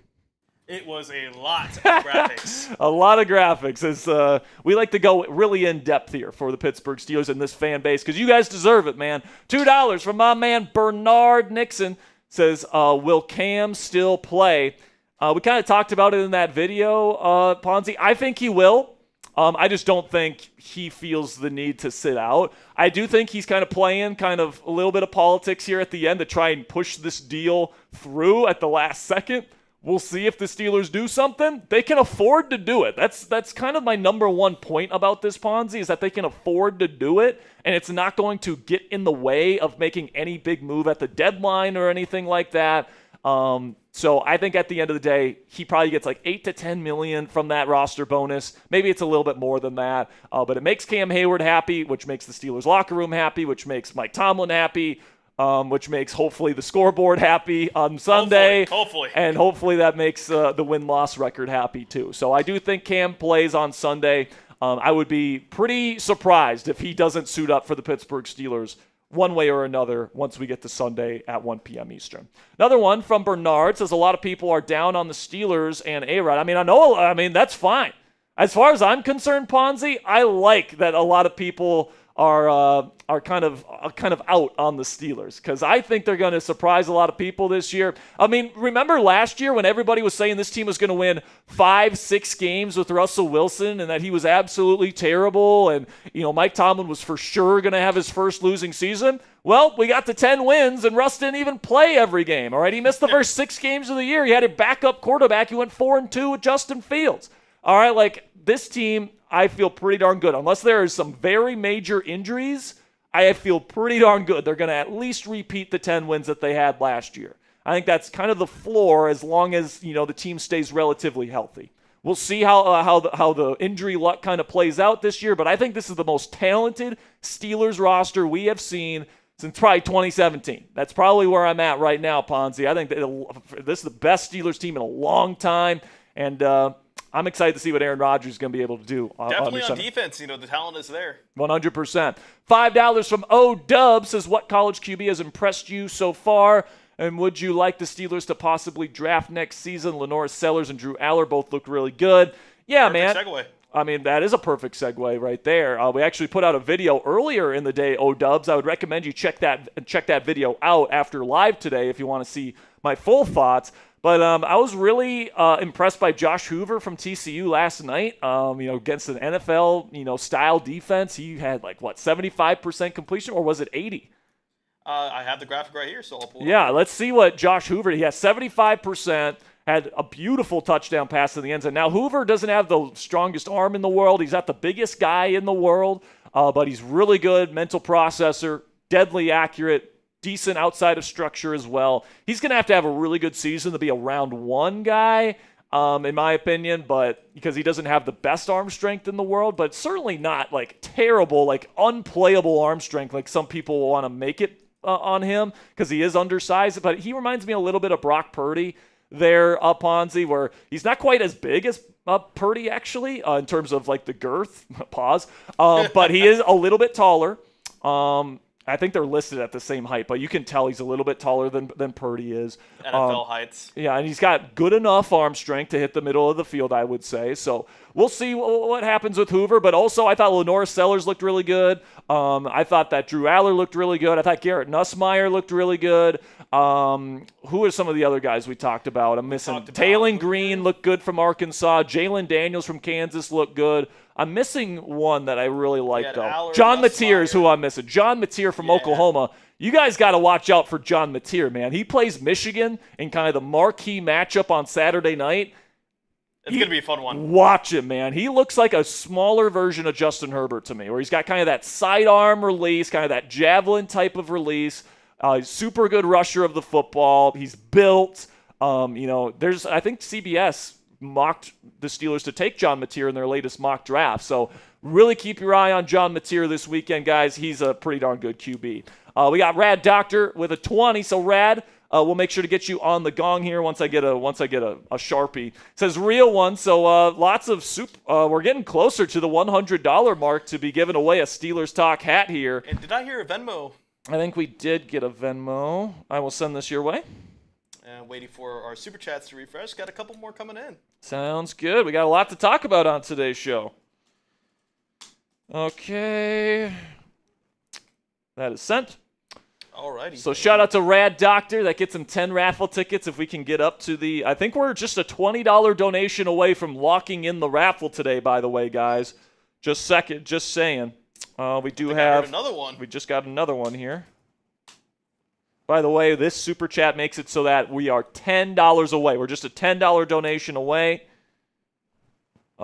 It was a lot of graphics. A lot of graphics. As we like to go really in-depth here for the Pittsburgh Steelers and this fan base, because you guys deserve it, man. $2 from my man Bernard Nixon says, will Cam still play? We kind of talked about it in that video, Ponzi. I think he will. I just don't think he feels the need to sit out. I do think he's kind of playing kind of a little bit of politics here at the end to try and push this deal through at the last second. We'll see if the Steelers do something. They can afford to do it. That's kind of my number one point about this, Ponzi, is that they can afford to do it, and it's not going to get in the way of making any big move at the deadline or anything like that. So I think at the end of the day, he probably gets like $8 to $10 million from that roster bonus. Maybe it's a little bit more than that, but it makes Cam Heyward happy, which makes the Steelers locker room happy, which makes Mike Tomlin happy. Which makes hopefully the scoreboard happy on Sunday. Hopefully. And hopefully that makes the win-loss record happy too. So I do think Cam plays on Sunday. I would be pretty surprised if he doesn't suit up for the Pittsburgh Steelers one way or another once we get to Sunday at 1 p.m. Eastern. Another one from Bernard says a lot of people are down on the Steelers and A-Rod. I mean, that's fine. As far as I'm concerned, Ponzi, I like that a lot of people are kind of out on the Steelers because I think they're going to surprise a lot of people this year. I mean, remember last year when everybody was saying this team was going to win 5-6 games with Russell Wilson and that he was absolutely terrible and, Mike Tomlin was for sure going to have his first losing season? Well, we got to 10 wins and Russ didn't even play every game, all right? He missed the first 6 games of the year. He had a backup quarterback. He went 4-2 with Justin Fields. All right, like this team, I feel pretty darn good. Unless there is some very major injuries, I feel pretty darn good. They're going to at least repeat the 10 wins that they had last year. I think that's kind of the floor as long as, the team stays relatively healthy. We'll see how the injury luck kind of plays out this year, but I think this is the most talented Steelers roster we have seen since probably 2017. That's probably where I'm at right now, Ponzi. I think that this is the best Steelers team in a long time, and I'm excited to see what Aaron Rodgers is going to be able to do. Definitely on defense, the talent is there. 100%. $5 from O-Dub says, what college QB has impressed you so far? And would you like the Steelers to possibly draft next season? Lenore Sellers and Drew Aller both look really good. Yeah, Perfect man. Segue. I mean, that is a perfect segue right there. We actually put out a video earlier in the day, O-Dubs. I would recommend you check that video out after live today if you want to see my full thoughts. But I was really impressed by Josh Hoover from TCU last night. Against an NFL, style defense, he had 75% completion, or was it 80? I have the graphic right here, so I'll pull it Yeah, up. let's see what Josh Hoover. He has 75%. Had a beautiful touchdown pass in the end zone. Now Hoover doesn't have the strongest arm in the world. He's not the biggest guy in the world, but he's really good mental processor, deadly accurate. Decent outside of structure as well. He's going to have a really good season to be a round 1 guy, in my opinion, but because he doesn't have the best arm strength in the world, but certainly not terrible, unplayable arm strength like some people want to make it on him because he is undersized. But he reminds me a little bit of Brock Purdy there, Ponzi, where he's not quite as big as Purdy actually in terms of the girth, pause, but he is a little bit taller. I think they're listed at the same height, but you can tell he's a little bit taller than Purdy is. NFL heights. Yeah, and he's got good enough arm strength to hit the middle of the field, I would say. So we'll see what happens with Hoover. But also, I thought Lenore Sellers looked really good. I thought that Drew Aller looked really good. I thought Garrett Nussmeier looked really good. Who are some of the other guys we talked about? I'm missing. Taylon Green looked good from Arkansas. Jalen Daniels from Kansas looked good. I'm missing one that I really like, though. Aller, John Mateer is who I'm missing. John Mateer from Oklahoma. You guys got to watch out for John Mateer, man. He plays Michigan in kind of the marquee matchup on Saturday night. It's going to be a fun one. Watch him, man. He looks like a smaller version of Justin Herbert to me, where he's got kind of that sidearm release, kind of that javelin type of release. Super good rusher of the football. He's built. I think CBS mocked the Steelers to take John Mateer in their latest mock draft. So really keep your eye on John Mateer this weekend, guys. He's a pretty darn good QB. We got Rad Doctor with a 20. So Rad, we'll make sure to get you on the gong here once I get a Sharpie. It says real one. So lots of we're getting closer to the $100 mark to be giving away a Steelers Talk hat here. And did I hear a Venmo? I think we did get a Venmo. I will send this your way. Waiting for our super chats to refresh. Got a couple more coming in. Sounds good. We got a lot to talk about on today's show. Okay. That is sent. Alrighty. So shout out to Rad Doctor. That gets him 10 raffle tickets if we can get up to I think we're just a $20 donation away from locking in the raffle today, by the way, guys. Just saying. We do have another one. We just got another one here. By the way, this super chat makes it so that we are $10 away. We're just a $10 donation away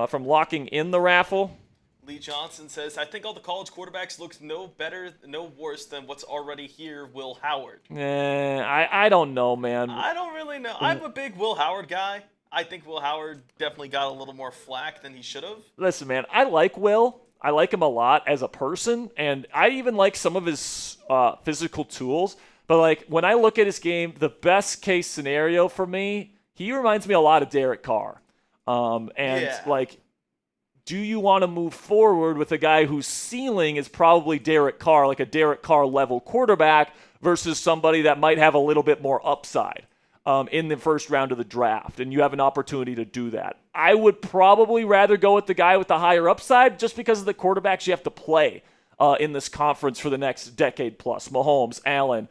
from locking in the raffle. Lee Johnson says, I think all the college quarterbacks looks no better, no worse than what's already here, Will Howard. I don't know, man. I don't really know. I'm a big Will Howard guy. I think Will Howard definitely got a little more flack than he should have. Listen, man, I like Will. I like him a lot as a person, and I even like some of his physical tools. But, like, when I look at his game, the best case scenario for me, he reminds me a lot of Derek Carr. Like, do you want to move forward with a guy whose ceiling is probably Derek Carr, like a Derek Carr level quarterback, versus somebody that might have a little bit more upside in the first round of the draft, and you have an opportunity to do that? I would probably rather go with the guy with the higher upside just because of the quarterbacks you have to play in this conference for the next decade plus. Mahomes, Allen,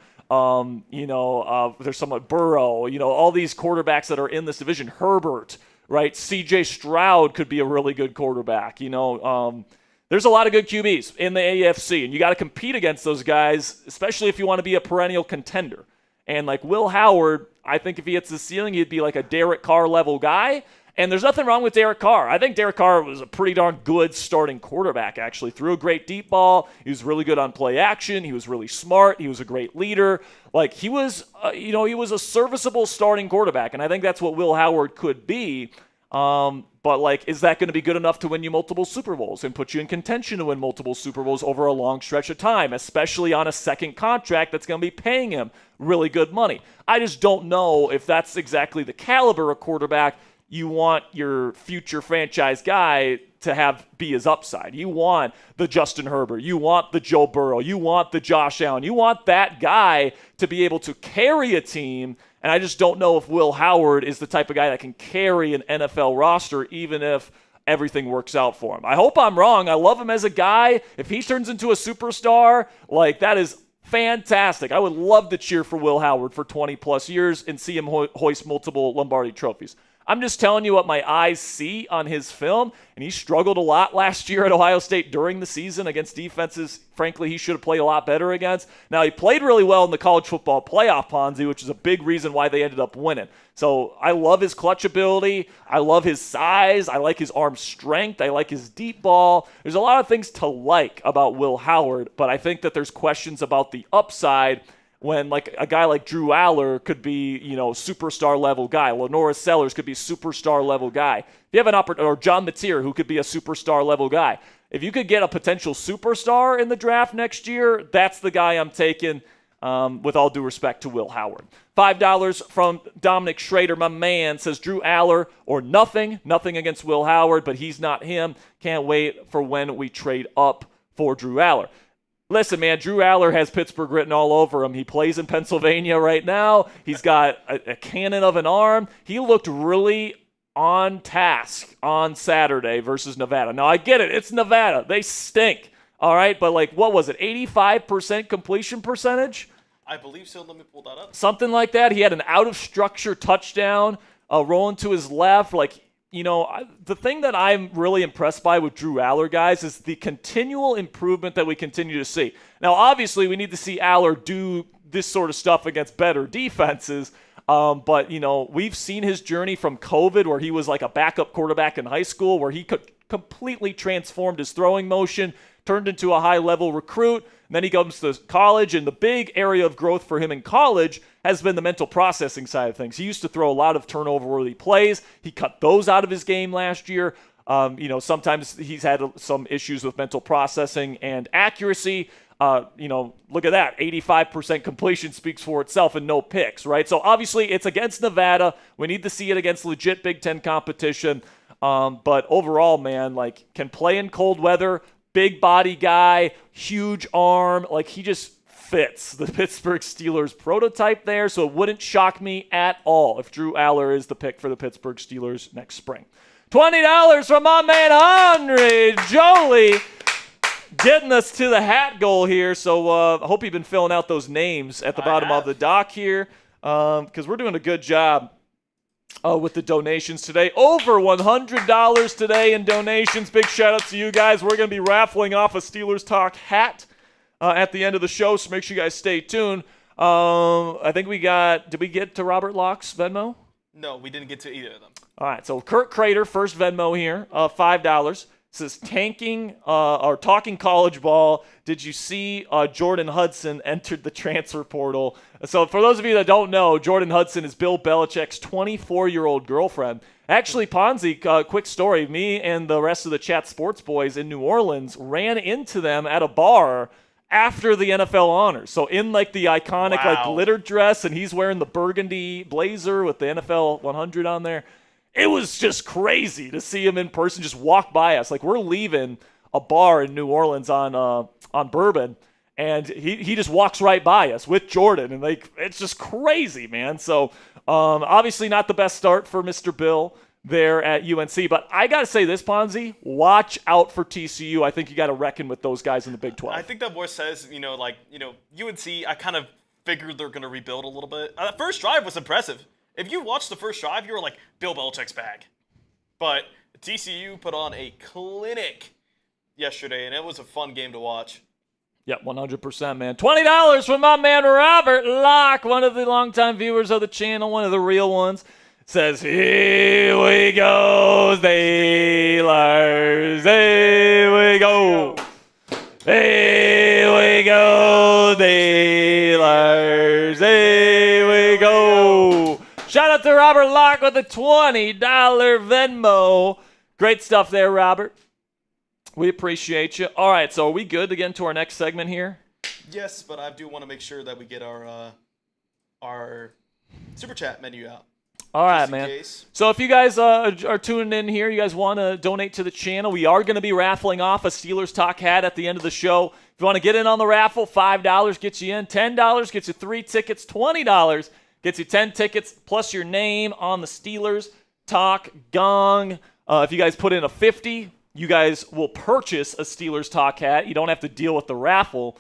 there's someone, Burrow, all these quarterbacks that are in this division, Herbert, right? CJ Stroud could be a really good quarterback. There's a lot of good QBs in the AFC, and you got to compete against those guys, especially if you want to be a perennial contender. And like Will Howard, I think if he hits the ceiling, he'd be like a Derek Carr level guy. And there's nothing wrong with Derek Carr. I think Derek Carr was a pretty darn good starting quarterback, actually. Threw a great deep ball. He was really good on play action. He was really smart. He was a great leader. Like, he was, he was a serviceable starting quarterback, and I think that's what Will Howard could be. But, like, is that going to be good enough to win you multiple Super Bowls and put you in contention to win multiple Super Bowls over a long stretch of time, especially on a second contract that's going to be paying him really good money? I just don't know if that's exactly the caliber of quarterback you want your future franchise guy to be his upside. You want the Justin Herbert. You want the Joe Burrow. You want the Josh Allen. You want that guy to be able to carry a team, and I just don't know if Will Howard is the type of guy that can carry an NFL roster even if everything works out for him. I hope I'm wrong. I love him as a guy. If he turns into a superstar, like, that is fantastic. I would love to cheer for Will Howard for 20-plus years and see him hoist multiple Lombardi trophies. I'm just telling you what my eyes see on his film, and he struggled a lot last year at Ohio State during the season against defenses, frankly, he should have played a lot better against. Now, he played really well in the college football playoff, Ponzi, which is a big reason why they ended up winning. So I love his clutch ability. I love his size. I like his arm strength. I like his deep ball. There's a lot of things to like about Will Howard, but I think that there's questions about the upside when, like, a guy like Drew Aller could be, superstar level guy. Lenora Sellers could be superstar level guy. If you have an or John Mateer, who could be a superstar level guy. If you could get a potential superstar in the draft next year, that's the guy I'm taking, with all due respect to Will Howard. $5 from Dominic Schrader, my man, says Drew Aller or nothing. Nothing against Will Howard, but he's not him. Can't wait for when we trade up for Drew Aller. Listen, man, Drew Aller has Pittsburgh written all over him. He plays in Pennsylvania right now. He's got a cannon of an arm. He looked really on task on Saturday versus Nevada. Now, I get it. It's Nevada. They stink. All right? But, like, what was it, 85% completion percentage? I believe so. Let me pull that up. Something like that. He had an out-of-structure touchdown rolling to his left. Like, the thing that I'm really impressed by with Drew Aller, guys, is the continual improvement that we continue to see. Now, obviously, we need to see Aller do this sort of stuff against better defenses. But, we've seen his journey from COVID, where he was like a backup quarterback in high school, where he completely transformed his throwing motion, turned into a high-level recruit. And then he comes to college, and the big area of growth for him in college has been the mental processing side of things. He used to throw a lot of turnover-worthy plays. He cut those out of his game last year. Sometimes he's had some issues with mental processing and accuracy. Look at that. 85% completion speaks for itself and no picks, right? So obviously it's against Nevada. We need to see it against legit Big Ten competition. But overall, man, can play in cold weather, big body guy, huge arm. He just fits the Pittsburgh Steelers prototype there. So it wouldn't shock me at all if Drew Aller is the pick for the Pittsburgh Steelers next spring. $20 from my man Andre Jolie, getting us to the hat goal here. So I hope you've been filling out those names at the bottom of the dock here, because we're doing a good job with the donations today. Over $100 today in donations. Big shout out to you guys. We're going to be raffling off a Steelers Talk hat at the end of the show, so make sure you guys stay tuned. I think did we get to Robert Locke's Venmo? No, we didn't get to either of them. All right, so Kurt Crater, first Venmo here, $5. Says talking college ball. Did you see Jordan Hudson entered the transfer portal? So for those of you that don't know, Jordan Hudson is Bill Belichick's 24-year-old girlfriend. Actually, Ponzi, quick story. Me and the rest of the Chat Sports boys in New Orleans ran into them at a bar after the NFL honors. So in the iconic glitter dress, and he's wearing the burgundy blazer with the NFL 100 on there. It was just crazy to see him in person just walk by us. We're leaving a bar in New Orleans on Bourbon, and he just walks right by us with Jordan, and it's just crazy, man. So obviously not the best start for Mr. Bill there at UNC, but I got to say this, Ponzi, watch out for TCU. I think you got to reckon with those guys in the Big 12. I think that more says, UNC, I kind of figured they're going to rebuild a little bit. That first drive was impressive. If you watched the first drive, you were like, Bill Belichick's back. But TCU put on a clinic yesterday, and it was a fun game to watch. Yeah, 100%, man. $20 from my man Robert Locke, one of the longtime viewers of the channel, one of the real ones. Says, here we go, Steelers. Here we go. Here we go, Steelers. Here we go. Shout out to Robert Locke with a $20 Venmo. Great stuff there, Robert. We appreciate you. All right, so are we good to get into our next segment here? Yes, but I do want to make sure that we get our Super Chat menu out. All right, man. So if you guys are tuning in here, you guys want to donate to the channel, we are going to be raffling off a Steelers Talk hat at the end of the show. If you want to get in on the raffle, $5 gets you in. $10 gets you 3 tickets. $20 gets you 10 tickets plus your name on the Steelers Talk Gong. If you guys put in a 50, you guys will purchase a Steelers Talk hat. You don't have to deal with the raffle.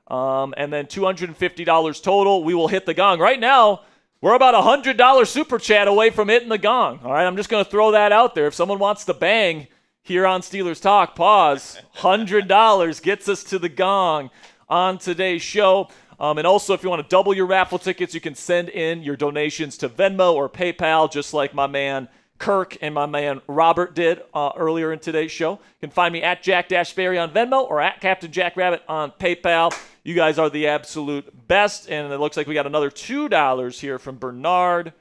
And then $250 total, we will hit the gong. Right now, we're about $100 super chat away from hitting the gong. All right, I'm just going to throw that out there. If someone wants to bang here on Steelers Talk, pause. $100 gets us to the gong on today's show. And also, if you want to double your raffle tickets, you can send in your donations to Venmo or PayPal, just like my man Kirk and my man Robert did earlier in today's show. You can find me at Jack Sperry on Venmo or at Captain Jack Rabbit on PayPal. You guys are the absolute best. And it looks like we got another $2 here from Bernard.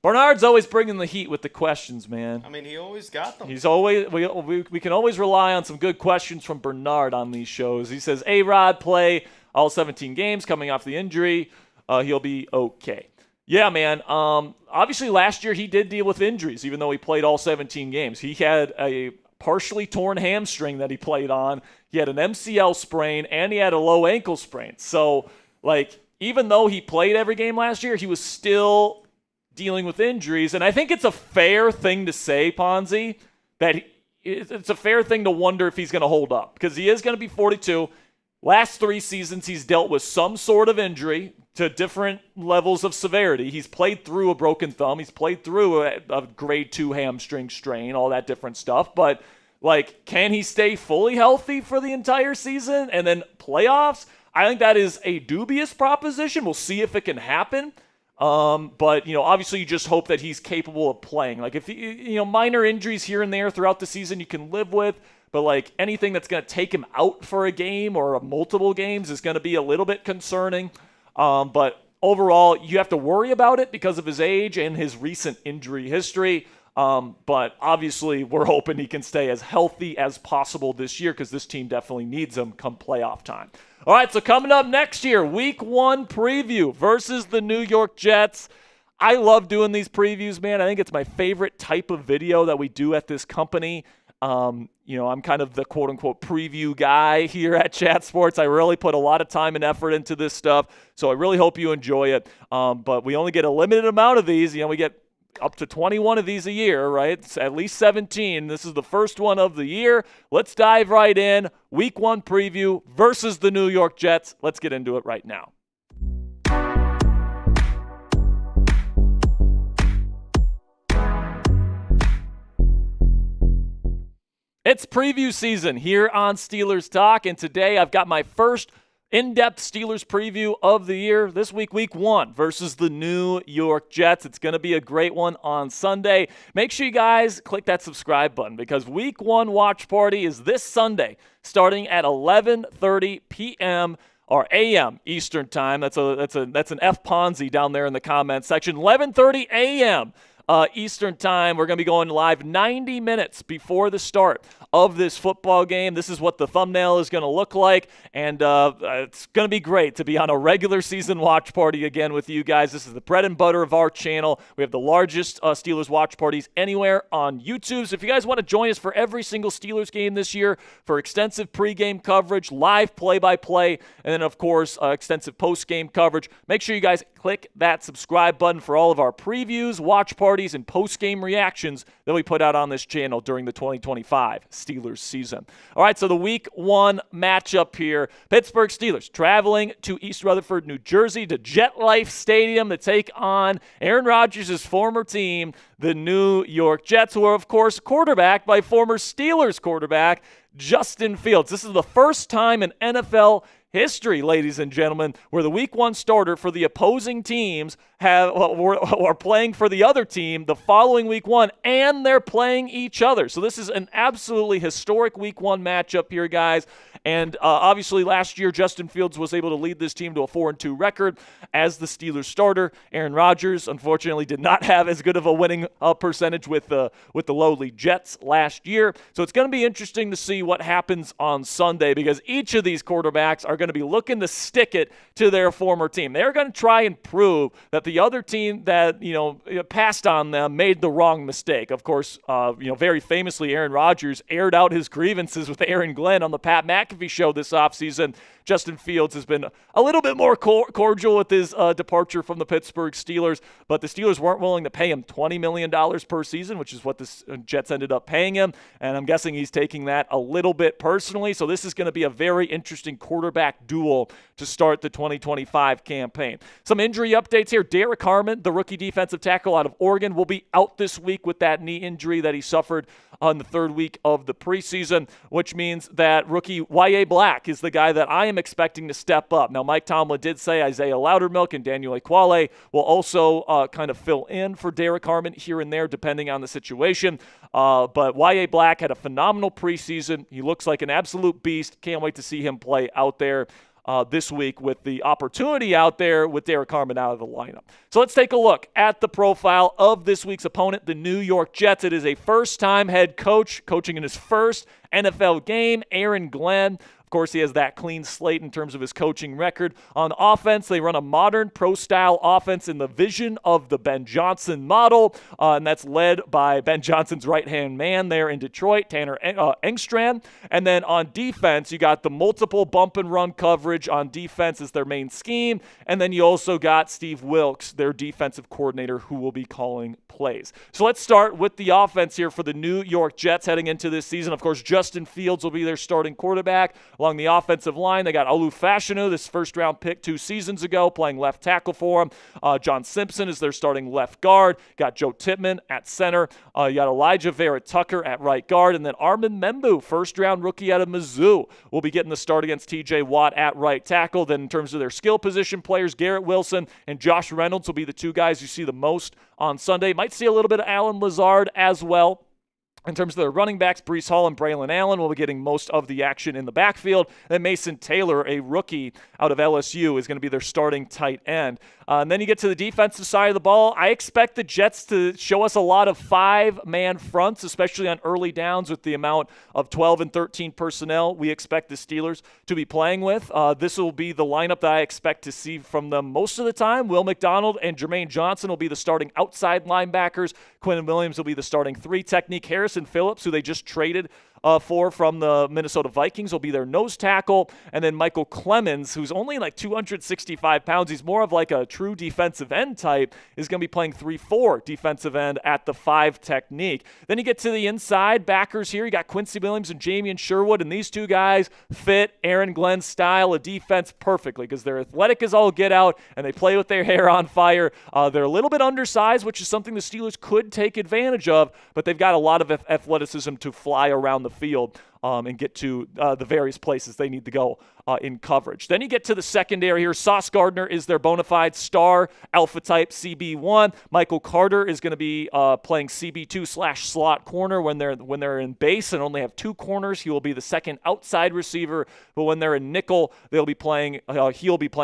Bernard's always bringing the heat with the questions, man. I mean, he always got them. He's always we can always rely on some good questions from Bernard on these shows. He says, A-Rod play all 17 games coming off the injury. He'll be okay. Yeah, man. Obviously, last year he did deal with injuries, even though he played all 17 games. He had a partially torn hamstring that he played on. He had an MCL sprain, and he had a low ankle sprain. So, even though he played every game last year, he was still dealing with injuries. And I think it's a fair thing to say, Ponzi, that it's a fair thing to wonder if he's going to hold up, because he is going to be 42. Last 3 seasons, he's dealt with some sort of injury to different levels of severity. He's played through a broken thumb. He's played through a grade 2 hamstring strain, all that different stuff. But, can he stay fully healthy for the entire season and then playoffs? I think that is a dubious proposition. We'll see if it can happen. But, obviously you just hope that he's capable of playing. If, minor injuries here and there throughout the season you can live with. But, anything that's going to take him out for a game or multiple games is going to be a little bit concerning. But overall, you have to worry about it because of his age and his recent injury history. But obviously, we're hoping he can stay as healthy as possible this year because this team definitely needs him come playoff time. All right, so coming up next year, Week 1 preview versus the New York Jets. I love doing these previews, man. I think it's my favorite type of video that we do at this company. I'm kind of the quote-unquote preview guy here at Chat Sports. I really put a lot of time and effort into this stuff, so I really hope you enjoy it. But we only get a limited amount of these. We get up to 21 of these a year, right? It's at least 17. This is the first one of the year. Let's dive right in. Week 1 preview versus the New York Jets. Let's get into it right now. It's preview season here on Steelers Talk, and today I've got my first in-depth Steelers preview of the year. This week, Week 1 versus the New York Jets. It's going to be a great one on Sunday. Make sure you guys click that subscribe button because Week 1 watch party is this Sunday starting at 11:30 p.m. or a.m. Eastern Time. That's an F Ponzi down there in the comments section. 11:30 a.m. Eastern Time. We're going to be going live 90 minutes before the start of this football game. This is what the thumbnail is going to look like, and it's going to be great to be on a regular season watch party again with you guys. This is the bread and butter of our channel. We have the largest Steelers watch parties anywhere on YouTube, so if you guys want to join us for every single Steelers game this year for extensive pregame coverage, live play-by-play, and then, of course, extensive postgame coverage, make sure you guys click that subscribe button for all of our previews, watch parties, and post-game reactions that we put out on this channel during the 2025 Steelers season. All right, so the Week 1 matchup here. Pittsburgh Steelers traveling to East Rutherford, New Jersey to JetLife Stadium to take on Aaron Rodgers' former team, the New York Jets, who are, of course, quarterbacked by former Steelers quarterback Justin Fields. This is the first time in NFL history, ladies and gentlemen, where the Week 1 starter for the opposing teams are playing for the other team the following Week 1, and they're playing each other. So this is an absolutely historic Week 1 matchup here, guys. And obviously last year, Justin Fields was able to lead this team to a 4-2 record as the Steelers starter. Aaron Rodgers, unfortunately, did not have as good of a winning percentage with the lowly Jets last year. So it's going to be interesting to see what happens on Sunday because each of these quarterbacks are going to be looking to stick it to their former team. They're going to try and prove that the other team that, passed on them made the wrong mistake. Of course, very famously, Aaron Rodgers aired out his grievances with Aaron Glenn on the Pat McAfee show this offseason. Justin Fields has been a little bit more cordial with his departure from the Pittsburgh Steelers, but the Steelers weren't willing to pay him $20 million per season, which is what the Jets ended up paying him, and I'm guessing he's taking that a little bit personally, so this is going to be a very interesting quarterback duel to start the 2025 campaign. Some injury updates here. Derek Harmon, the rookie defensive tackle out of Oregon, will be out this week with that knee injury that he suffered on the third week of the preseason, which means that rookie Y.A. Black is the guy that I am expecting to step up. Now, Mike Tomlin did say Isaiah Loudermilk and Daniel Equale will also kind of fill in for Derek Harmon here and there, depending on the situation. But Y.A. Black had a phenomenal preseason. He looks like an absolute beast. Can't wait to see him play out there this week with the opportunity out there with Derek Harmon out of the lineup. So let's take a look at the profile of this week's opponent, the New York Jets. It is a first-time head coach coaching in his first NFL game, Aaron Glenn. Of course, he has that clean slate in terms of his coaching record. On offense, they run a modern pro-style offense in the vision of the Ben Johnson model, and that's led by Ben Johnson's right-hand man there in Detroit, Tanner Engstrand. And then on defense, you got the multiple bump and run coverage on defense as their main scheme, and then you also got Steve Wilks, their defensive coordinator, who will be calling plays. So let's start with the offense here for the New York Jets heading into this season. Of course, Justin Fields will be their starting quarterback. Along the offensive line, they got Olu Fashanu, this first-round pick 2 seasons ago, playing left tackle for him. John Simpson is their starting left guard. Got Joe Tippmann at center. You got Elijah Vera-Tucker at right guard. And then Armin Membu, first-round rookie out of Mizzou, will be getting the start against T.J. Watt at right tackle. Then in terms of their skill position players, Garrett Wilson and Josh Reynolds will be the two guys you see the most on Sunday. Might see a little bit of Alan Lazard as well. In terms of their running backs, Breece Hall and Braylon Allen will be getting most of the action in the backfield. Then Mason Taylor, a rookie out of LSU, is going to be their starting tight end. And then you get to the defensive side of the ball. I expect the Jets to show us a lot of 5-man fronts, especially on early downs with the amount of 12 and 13 personnel we expect the Steelers to be playing with. This will be the lineup that I expect to see from them most of the time. Will McDonald and Jermaine Johnson will be the starting outside linebackers. Quentin Williams will be the starting 3 technique. Harrison Phillips, who they just traded for from the Minnesota Vikings, will be their nose tackle. And then Michael Clemens, who's only like 265 pounds, he's more of like a true defensive end type, is going to be playing 3-4 defensive end at the 5 technique. Then you get to the inside backers here. You got Quincy Williams and Jamian Sherwood, and these two guys fit Aaron Glenn's style of defense perfectly because they're athletic as all get out, and they play with their hair on fire. They're a little bit undersized, which is something the Steelers could take advantage of, but they've got a lot of athleticism to fly around the field and get to the various places they need to go in coverage. Then you get to the secondary here. Sauce Gardner is their bona fide star alpha type CB1. Michael Carter is going to be playing CB2/slot corner when they're in base and only have 2 corners. He will be the second outside receiver, but when they're in nickel, he'll be playing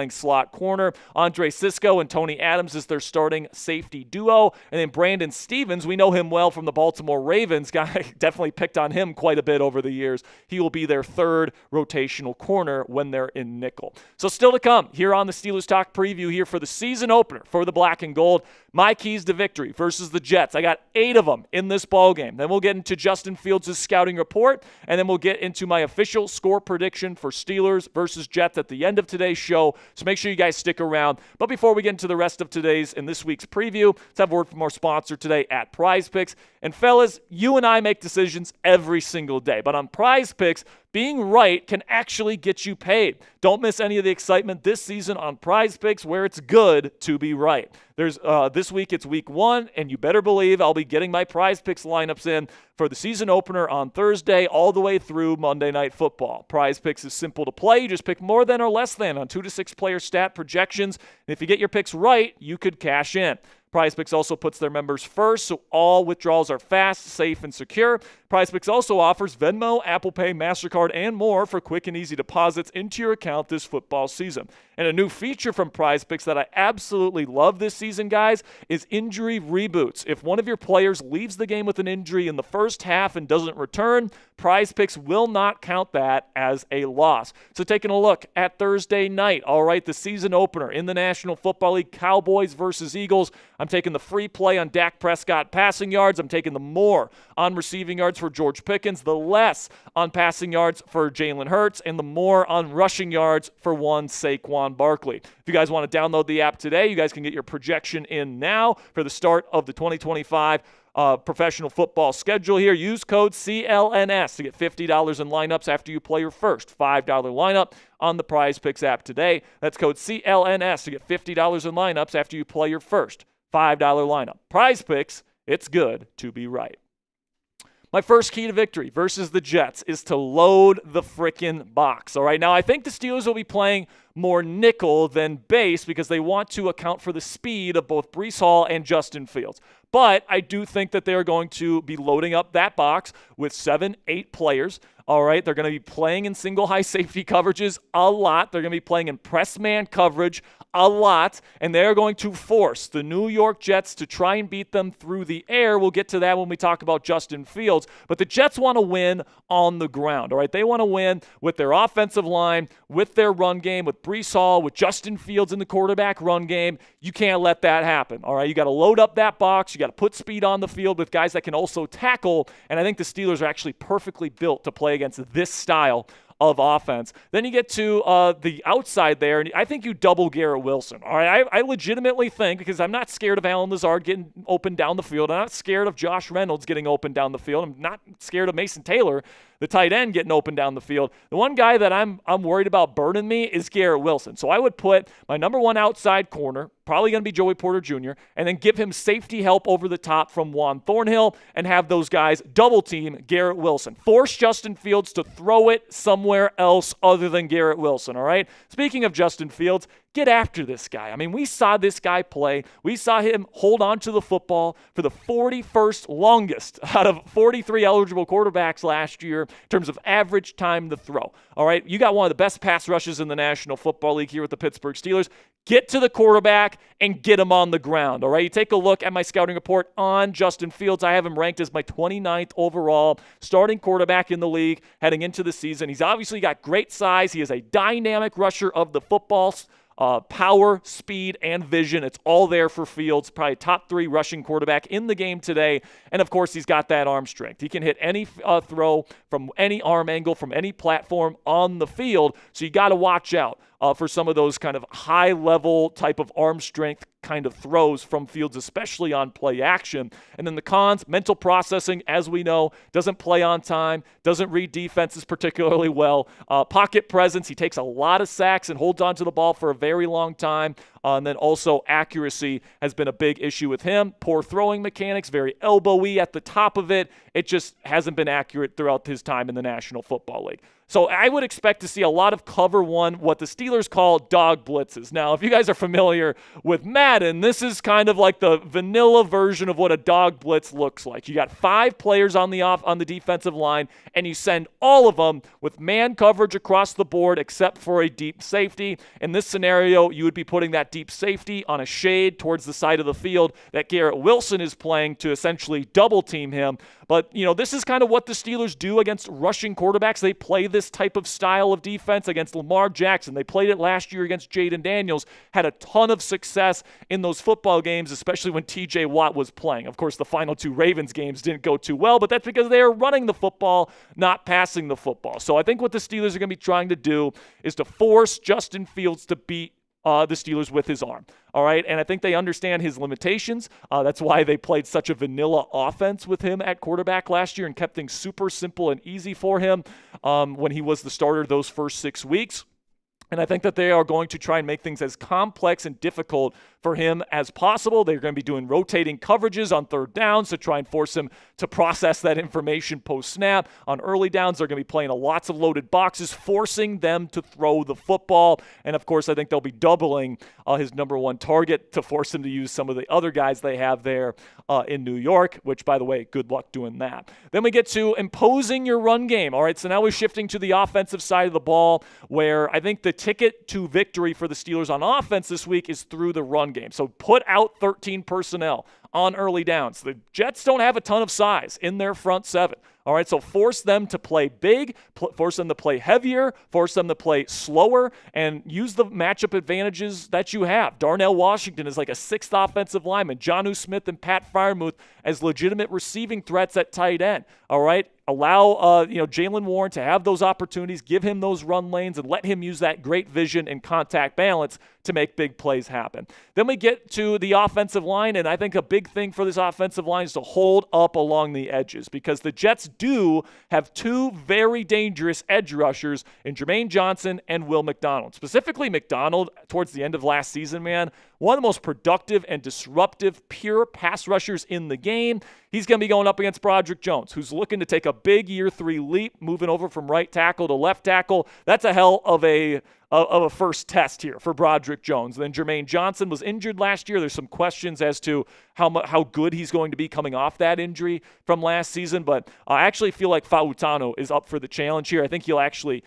slot corner. Andre Sisco and Tony Adams is their starting safety duo, and then Brandon Stevens, we know him well from the Baltimore Ravens. Guy definitely picked on him quite a bit over the years. He will be their 3rd rotational corner when they're in nickel. So still to come here on the Steelers Talk preview here for the season opener for the black and gold. My keys to victory versus the Jets. I got 8 of them in this ball game. Then we'll get into Justin Fields' scouting report, and then we'll get into my official score prediction for Steelers versus Jets at the end of today's show. So make sure you guys stick around. But before we get into the rest of today's and this week's preview, let's have a word from our sponsor today at Prize Picks. And fellas, you and I make decisions every single day. But on Prize Picks, being right can actually get you paid. Don't miss any of the excitement this season on Prize Picks, where it's good to be right. There's this week, it's week 1, and you better believe I'll be getting my Prize Picks lineups in for the season opener on Thursday all the way through Monday Night Football. Prize Picks is simple to play. You just pick more than or less than on 2 to 6 player stat projections. And if you get your picks right, you could cash in. PrizePicks also puts their members first, so all withdrawals are fast, safe, and secure. PrizePicks also offers Venmo, Apple Pay, MasterCard, and more for quick and easy deposits into your account this football season. And a new feature from PrizePicks that I absolutely love this season, guys, is injury reboots. If one of your players leaves the game with an injury in the first half and doesn't return, PrizePicks will not count that as a loss. So taking a look at Thursday night, all right, the season opener in the National Football League, Cowboys versus Eagles. I'm taking the free play on Dak Prescott passing yards. I'm taking the more on receiving yards for George Pickens, the less on passing yards for Jalen Hurts, and the more on rushing yards for one Saquon Barkley. If you guys want to download the app today, you guys can get your projection in now for the start of the 2025 professional football schedule here. Use code CLNS to get $50 in lineups after you play your first $5 lineup on the PrizePicks app today. That's code CLNS to get $50 in lineups after you play your first $5 lineup. PrizePicks, it's good to be right. My first key to victory versus the Jets is to load the frickin' box. All right, now I think the Steelers will be playing more nickel than base because they want to account for the speed of both Breece Hall and Justin Fields. But I do think that they are going to be loading up that box with 7-8 players. All right, they're going to be playing in single high safety coverages a lot. They're going to be playing in press man coverage a lot, and they're going to force the New York Jets to try and beat them through the air. We'll get to that when we talk about Justin Fields, but the Jets want to win on the ground, all right? They want to win with their offensive line, with their run game, with Breece Hall, with Justin Fields in the quarterback run game. You can't let that happen, all right? You got to load up that box. You got to put speed on the field with guys that can also tackle, and I think the Steelers are actually perfectly built to play against this style of offense. Then you get to the outside there, and I think you double Garrett Wilson. All right, I legitimately think, because I'm not scared of Allen Lazard getting open down the field. I'm not scared of Josh Reynolds getting open down the field. I'm not scared of Mason Taylor, the tight end, getting open down the field. The one guy that I'm worried about burning me is Garrett Wilson. So I would put my number one outside corner, probably going to be Joey Porter Jr., and then give him safety help over the top from Juan Thornhill and have those guys double team Garrett Wilson. Force Justin Fields to throw it somewhere else other than Garrett Wilson, all right? Speaking of Justin Fields, get after this guy. I mean, we saw this guy play. We saw him hold on to the football for the 41st longest out of 43 eligible quarterbacks last year in terms of average time to throw. All right, you got one of the best pass rushes in the National Football League here with the Pittsburgh Steelers. Get to the quarterback and get him on the ground, all right? You take a look at my scouting report on Justin Fields. I have him ranked as my 29th overall starting quarterback in the league heading into the season. He's obviously got great size. He is a dynamic rusher of the football. Power, speed, and vision. It's all there for Fields. Probably top 3 rushing quarterback in the game today. And, of course, he's got that arm strength. He can hit any throw from any arm angle, from any platform on the field. So you got to watch out for some of those kind of high-level type of arm strength kind of throws from Fields, especially on play action. And then the cons, mental processing, as we know, doesn't play on time, doesn't read defenses particularly well. Pocket presence, he takes a lot of sacks and holds on to the ball for a very long time. And then also accuracy has been a big issue with him. Poor throwing mechanics, very elbowy at the top of it. It just hasn't been accurate throughout his time in the National Football League. So I would expect to see a lot of cover one, what the Steelers call dog blitzes. Now, if you guys are familiar with Madden, this is kind of like the vanilla version of what a dog blitz looks like. You got 5 players on the defensive line, and you send all of them with man coverage across the board except for a deep safety. In this scenario, you would be putting that deep safety on a shade towards the side of the field that Garrett Wilson is playing to essentially double team him. But, this is kind of what the Steelers do against rushing quarterbacks. They play this type of style of defense against Lamar Jackson. They played it last year against Jaden Daniels, had a ton of success in those football games, especially when TJ Watt was playing. Of course, the final 2 Ravens games didn't go too well, but that's because they are running the football, not passing the football. So I think what the Steelers are going to be trying to do is to force Justin Fields to beat the Steelers with his arm. All right, and I think they understand his limitations. That's why they played such a vanilla offense with him at quarterback last year and kept things super simple and easy for him when he was the starter those first 6 weeks. And I think that they are going to try and make things as complex and difficult for him as possible. They're going to be doing rotating coverages on third downs to try and force him to process that information post-snap. On early downs, they're going to be playing lots of loaded boxes, forcing them to throw the football. And, of course, I think they'll be doubling his number 1 target to force him to use some of the other guys they have there in New York, which, by the way, good luck doing that. Then we get to imposing your run game. All right, so now we're shifting to the offensive side of the ball, where I think the ticket to victory for the Steelers on offense this week is through the run game. So put out 13 personnel on early downs. The Jets don't have a ton of size in their front 7. All right, so force them to play big, force them to play heavier, force them to play slower, and use the matchup advantages that you have. Darnell Washington is like a 6th offensive lineman. Jonnu Smith and Pat Freiermuth as legitimate receiving threats at tight end. All right, allow Jaylen Warren to have those opportunities, give him those run lanes, and let him use that great vision and contact balance to make big plays happen. Then we get to the offensive line, and I think a big thing for this offensive line is to hold up along the edges, because the Jets do have 2 very dangerous edge rushers in Jermaine Johnson and Will McDonald. Specifically McDonald, towards the end of last season, man, one of the most productive and disruptive pure pass rushers in the game. He's going to be going up against Broderick Jones, who's looking to take a big year 3 leap, moving over from right tackle to left tackle. That's a hell of a first test here for Broderick Jones. Then Jermaine Johnson was injured last year. There's some questions as to how good he's going to be coming off that injury from last season, but I actually feel like Fautano is up for the challenge here. I think he'll actually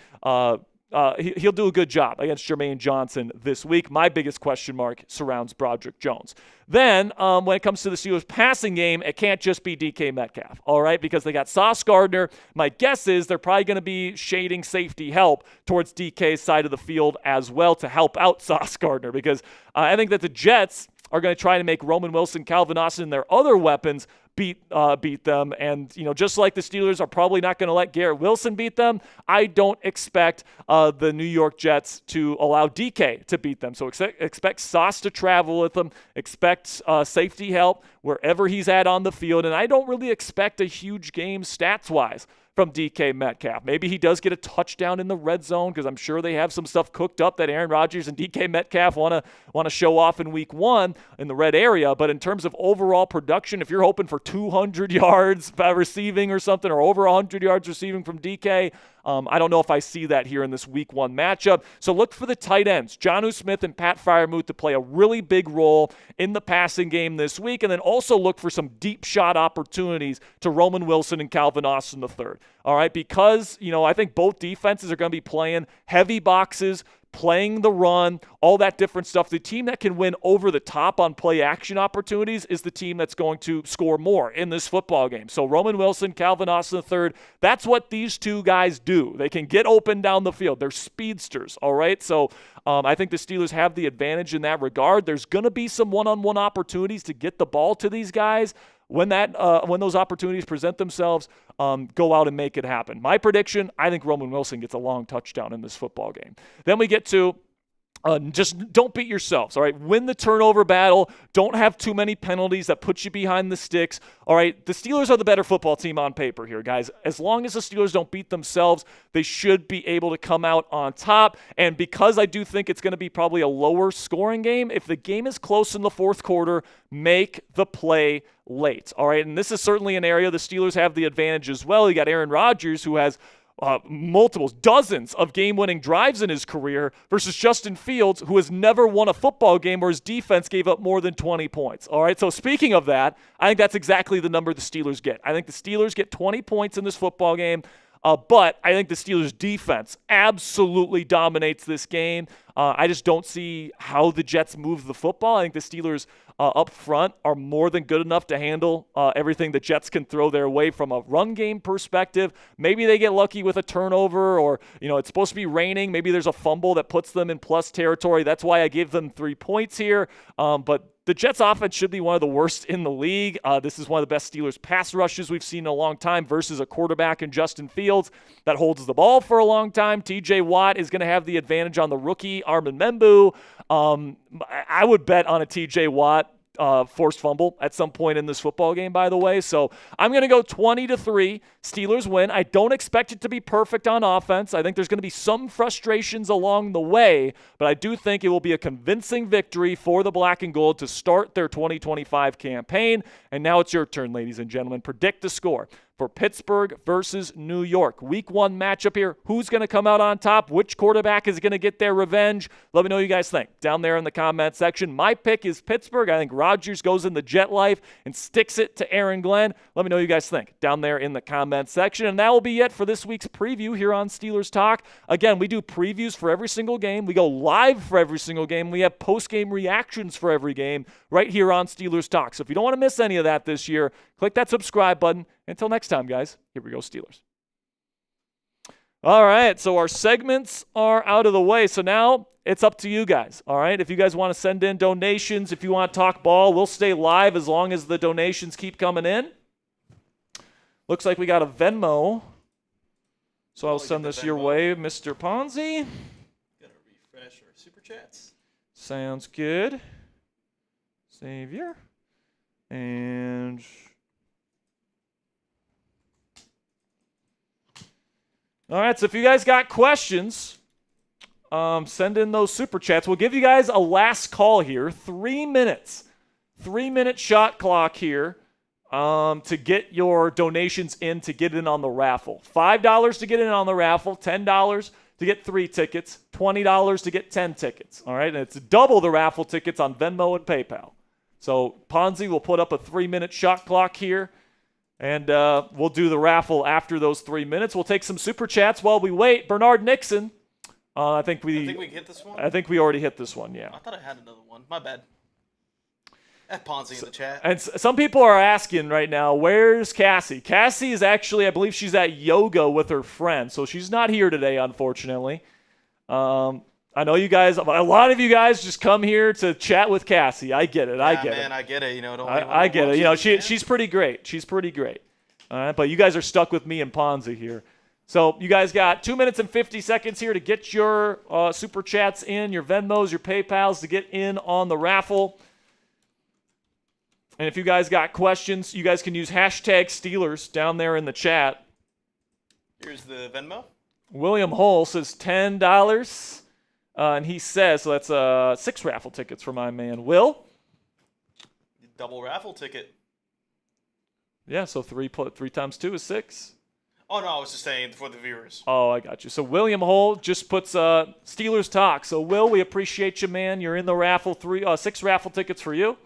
he'll do a good job against Jermaine Johnson this week. My biggest question mark surrounds Broderick Jones. Then, when it comes to the Steelers' passing game, it can't just be DK Metcalf, all right, because they got Sauce Gardner. My guess is they're probably going to be shading safety help towards DK's side of the field as well to help out Sauce Gardner, because I think that the Jets are going to try to make Roman Wilson, Calvin Austin, and their other weapons beat them. And, just like the Steelers are probably not going to let Garrett Wilson beat them, I don't expect the New York Jets to allow DK to beat them. So expect Sauce to travel with them. Expect safety help wherever he's at on the field. And I don't really expect a huge game stats-wise from DK Metcalf. Maybe he does get a touchdown in the red zone, because I'm sure they have some stuff cooked up that Aaron Rodgers and DK Metcalf want to show off in week 1 in the red area. But in terms of overall production, if you're hoping for 200 yards by receiving or something, or over 100 yards receiving from DK, I don't know if I see that here in this Week 1 matchup. So look for the tight ends, Jonnu Smith and Pat Freiermuth, to play a really big role in the passing game this week. And then also look for some deep shot opportunities to Roman Wilson and Calvin Austin III. All right, because, I think both defenses are going to be playing heavy boxes, playing the run, all that different stuff. The team that can win over the top on play action opportunities is the team that's going to score more in this football game. So Roman Wilson, Calvin Austin III, that's what these two guys do. They can get open down the field. They're speedsters, all right? So I think the Steelers have the advantage in that regard. There's going to be some one-on-one opportunities to get the ball to these guys. When those opportunities present themselves, go out and make it happen. My prediction, I think Roman Wilson gets a long touchdown in this football game. Then we get to just don't beat yourselves, all right? Win the turnover battle. Don't have too many penalties that put you behind the sticks, all right? The Steelers are the better football team on paper here, guys. As long as the Steelers don't beat themselves, they should be able to come out on top. And because I do think it's going to be probably a lower scoring game, if the game is close in the fourth quarter, make the play late, all right? And this is certainly an area the Steelers have the advantage as well. You got Aaron Rodgers, who has dozens of game-winning drives in his career, versus Justin Fields, who has never won a football game where his defense gave up more than 20 points. All right, so speaking of that, I think that's exactly the number the Steelers get. I think the Steelers get 20 points in this football game, but I think the Steelers' defense absolutely dominates this game. I just don't see how the Jets move the football. I think the Steelers up front are more than good enough to handle everything the Jets can throw their way from a run game perspective. Maybe they get lucky with a turnover, or, it's supposed to be raining. Maybe there's a fumble that puts them in plus territory. That's why I gave them 3 points here. But the Jets offense should be one of the worst in the league. This is one of the best Steelers pass rushes we've seen in a long time versus a quarterback in Justin Fields that holds the ball for a long time. TJ Watt is going to have the advantage on the rookie, Armin Membu. I would bet on a TJ Watt forced fumble at some point in this football game, by the way. So I'm going to go 20-3. Steelers win. I don't expect it to be perfect on offense. I think there's going to be some frustrations along the way, but I do think it will be a convincing victory for the Black and Gold to start their 2025 campaign. And now it's your turn, ladies and gentlemen. Predict the score for Pittsburgh versus New York. Week 1 matchup here. Who's going to come out on top? Which quarterback is going to get their revenge? Let me know what you guys think down there in the comment section. My pick is Pittsburgh. I think Rodgers goes in the jet life and sticks it to Aaron Glenn. Let me know what you guys think down there in the comment section. And that will be it for this week's preview here on Steelers Talk. Again, we do previews for every single game. We go live for every single game. We have post-game reactions for every game right here on Steelers Talk. So if you don't want to miss any of that this year, click that subscribe button. Until next time, guys, here we go, Steelers. All right, so our segments are out of the way. So now it's up to you guys, all right? If you guys want to send in donations, if you want to talk ball, we'll stay live as long as the donations keep coming in. Looks like we got a Venmo. So I'll send this your way, Mr. Ponzi. Gotta refresh our super chats. Sounds good. Xavier. And all right, so if you guys got questions, send in those super chats. We'll give you guys a last call here. 3 minutes. 3-minute shot clock here to get your donations in to get in on the raffle. $5 to get in on the raffle, $10 to get 3 tickets, $20 to get 10 tickets. All right, and it's double the raffle tickets on Venmo and PayPal. So Ponzi will put up a 3-minute shot clock here. And we'll do the raffle after those 3 minutes. We'll take some super chats while we wait. Bernard Nixon. I think we hit this one? I think we already hit this one, yeah. I thought I had another one. My bad. At Ponzi in the chat. And some people are asking right now, where's Cassie? Cassie is actually, I believe she's at yoga with her friend. So she's not here today, unfortunately. I know you guys, a lot of you guys just come here to chat with Cassie. I get it. Yeah, I get man, it. I get it. I get it. She's pretty great. She's pretty great. All right, but you guys are stuck with me and Ponzi here. So you guys got 2 minutes and 50 seconds here to get your super chats in, your Venmos, your PayPals to get in on the raffle. And if you guys got questions, you guys can use hashtag Steelers down there in the chat. Here's the Venmo. William Hull says $10. And he says, so that's 6 raffle tickets for my man Will. Double raffle ticket. Yeah, so 3 times 2 is 6. Oh, no, I was just saying for the viewers. Oh, I got you. So William Hull just puts Steelers talk. So, Will, we appreciate you, man. You're in the raffle. 6 raffle tickets for you.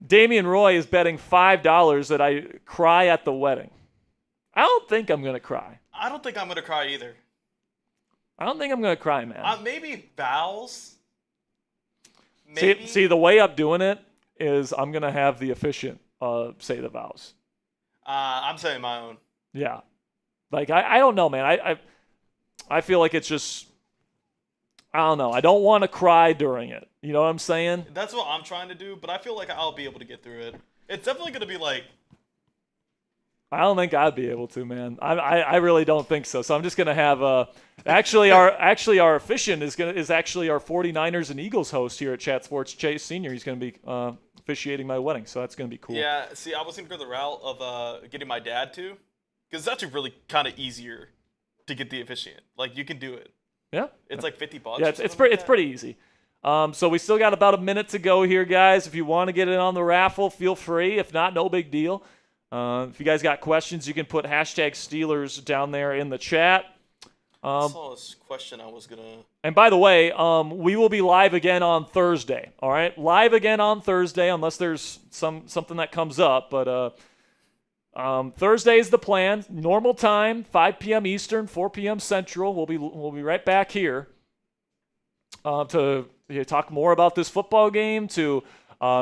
Damian Roy is betting $5 that I cry at the wedding. I don't think I'm going to cry. I don't think I'm going to cry either. I don't think I'm going to cry, man. Maybe vows. Maybe. See, the way I'm doing it is I'm going to have the officiant say the vows. I'm saying my own. Yeah. Like, I don't know, man. I feel like it's just, I don't know. I don't want to cry during it. You know what I'm saying? That's what I'm trying to do, but I feel like I'll be able to get through it. It's definitely going to be like, I don't think I'd be able to, man. I really don't think so. So I'm just gonna have actually our officiant is actually our 49ers and Eagles host here at Chat Sports, Chase Senior. He's gonna be officiating my wedding, so that's gonna be cool. Yeah. See, I was gonna go the route of getting my dad to, because it's actually really kind of easier to get the officiant. Like you can do it. Yeah. It's like $50. Yeah, it's pretty easy. So we still got about a minute to go here, guys. If you want to get in on the raffle, feel free. If not, no big deal. If you guys got questions, you can put #Steelers down there in the chat. I saw this question I was going to... And by the way, we will be live again on Thursday, all right? Live again on Thursday unless there's something that comes up. But Thursday is the plan. Normal time, 5 p.m. Eastern, 4 p.m. Central. We'll be right back here to talk more about this football game, to...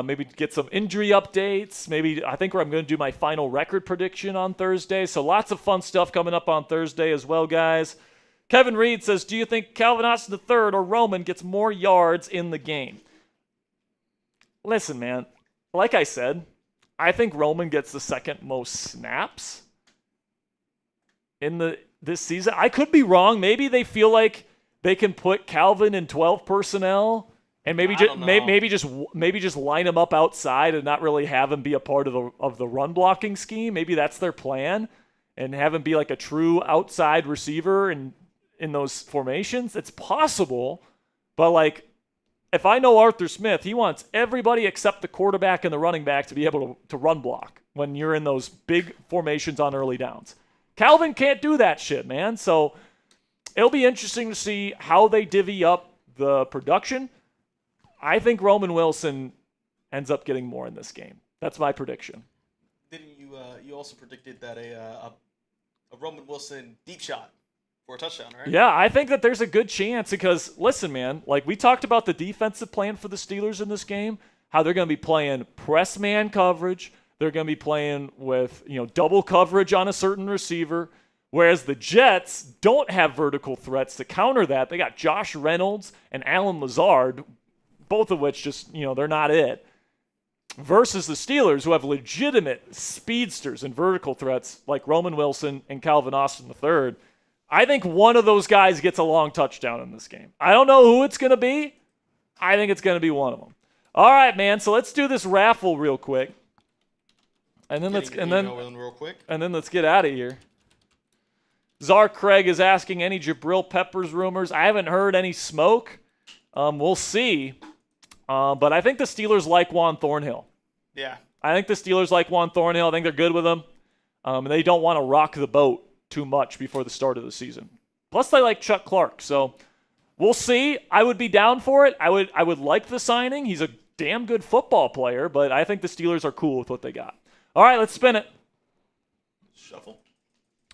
maybe get some injury updates. Maybe I think I'm going to do my final record prediction on Thursday. So lots of fun stuff coming up on Thursday as well, guys. Kevin Reed says, do you think Calvin Austin III or Roman gets more yards in the game? Listen, man, like I said, I think Roman gets the second most snaps in this season. I could be wrong. Maybe they feel like they can put Calvin in 12 personnel and maybe just line him up outside and not really have him be a part of the run blocking scheme. Maybe that's their plan, and have him be like a true outside receiver in those formations. It's possible, but like if I know Arthur Smith, he wants everybody except the quarterback and the running back to be able to run block when you're in those big formations on early downs. Calvin can't do that shit, man. So it'll be interesting to see how they divvy up the production. I think Roman Wilson ends up getting more in this game. That's my prediction. Didn't you also predicted that a Roman Wilson deep shot for a touchdown, right? Yeah, I think that there's a good chance because, listen, man, like we talked about the defensive plan for the Steelers in this game, how they're going to be playing press man coverage. They're going to be playing with, double coverage on a certain receiver, whereas the Jets don't have vertical threats to counter that. They got Josh Reynolds and Alan Lazard, both of which just, they're not it. Versus the Steelers, who have legitimate speedsters and vertical threats like Roman Wilson and Calvin Austin III. I think one of those guys gets a long touchdown in this game. I don't know who it's going to be. I think it's going to be one of them. All right, man. So let's do this raffle real quick. And then let's get out of here. Czar Craig is asking any Jabril Peppers rumors. I haven't heard any smoke. We'll see. But I think the Steelers like Juan Thornhill. Yeah. I think the Steelers like Juan Thornhill. I think they're good with him. And they don't want to rock the boat too much before the start of the season. Plus, they like Chuck Clark. So we'll see. I would be down for it. I would like the signing. He's a damn good football player, but I think the Steelers are cool with what they got. All right, let's spin it. Shuffle.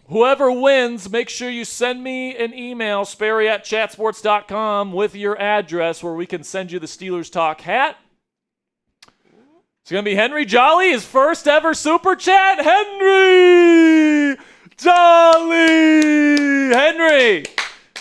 Whoever wins, make sure you send me an email, Sperry@chatsports.com, with your address where we can send you the Steelers Talk hat. It's going to be Henry Jolly, his first ever Super Chat. Henry Jolly! Henry,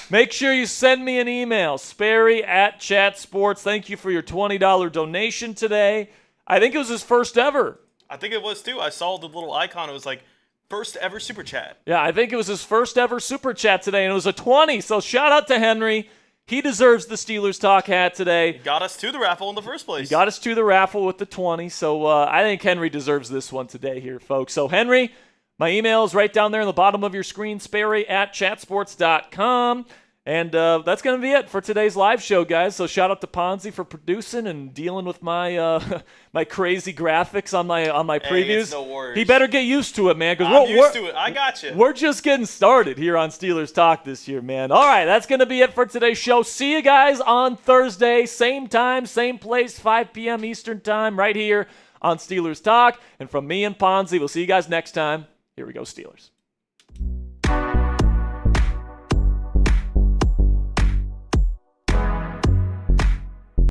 make sure you send me an email, Sperry@chatsports. Thank you for your $20 donation today. I think it was his first ever. I think it was too. I saw the little icon. It was like, first ever Super Chat. Yeah, I think it was his first ever Super Chat today, and it was a 20. So shout out to Henry. He deserves the Steelers Talk hat today. He got us to the raffle in the first place. He got us to the raffle with the 20. So I think Henry deserves this one today here, folks. So Henry, my email is right down there in the bottom of your screen, Sperry@chatsports.com. And that's going to be it for today's live show, guys. So shout out to Ponzi for producing and dealing with my my crazy graphics on my previews. It's no worries. He better get used to it, man. I'm used to it. I got you. We're just getting started here on Steelers Talk this year, man. All right, that's going to be it for today's show. See you guys on Thursday, same time, same place, 5 p.m. Eastern time, right here on Steelers Talk. And from me and Ponzi, we'll see you guys next time. Here we go, Steelers.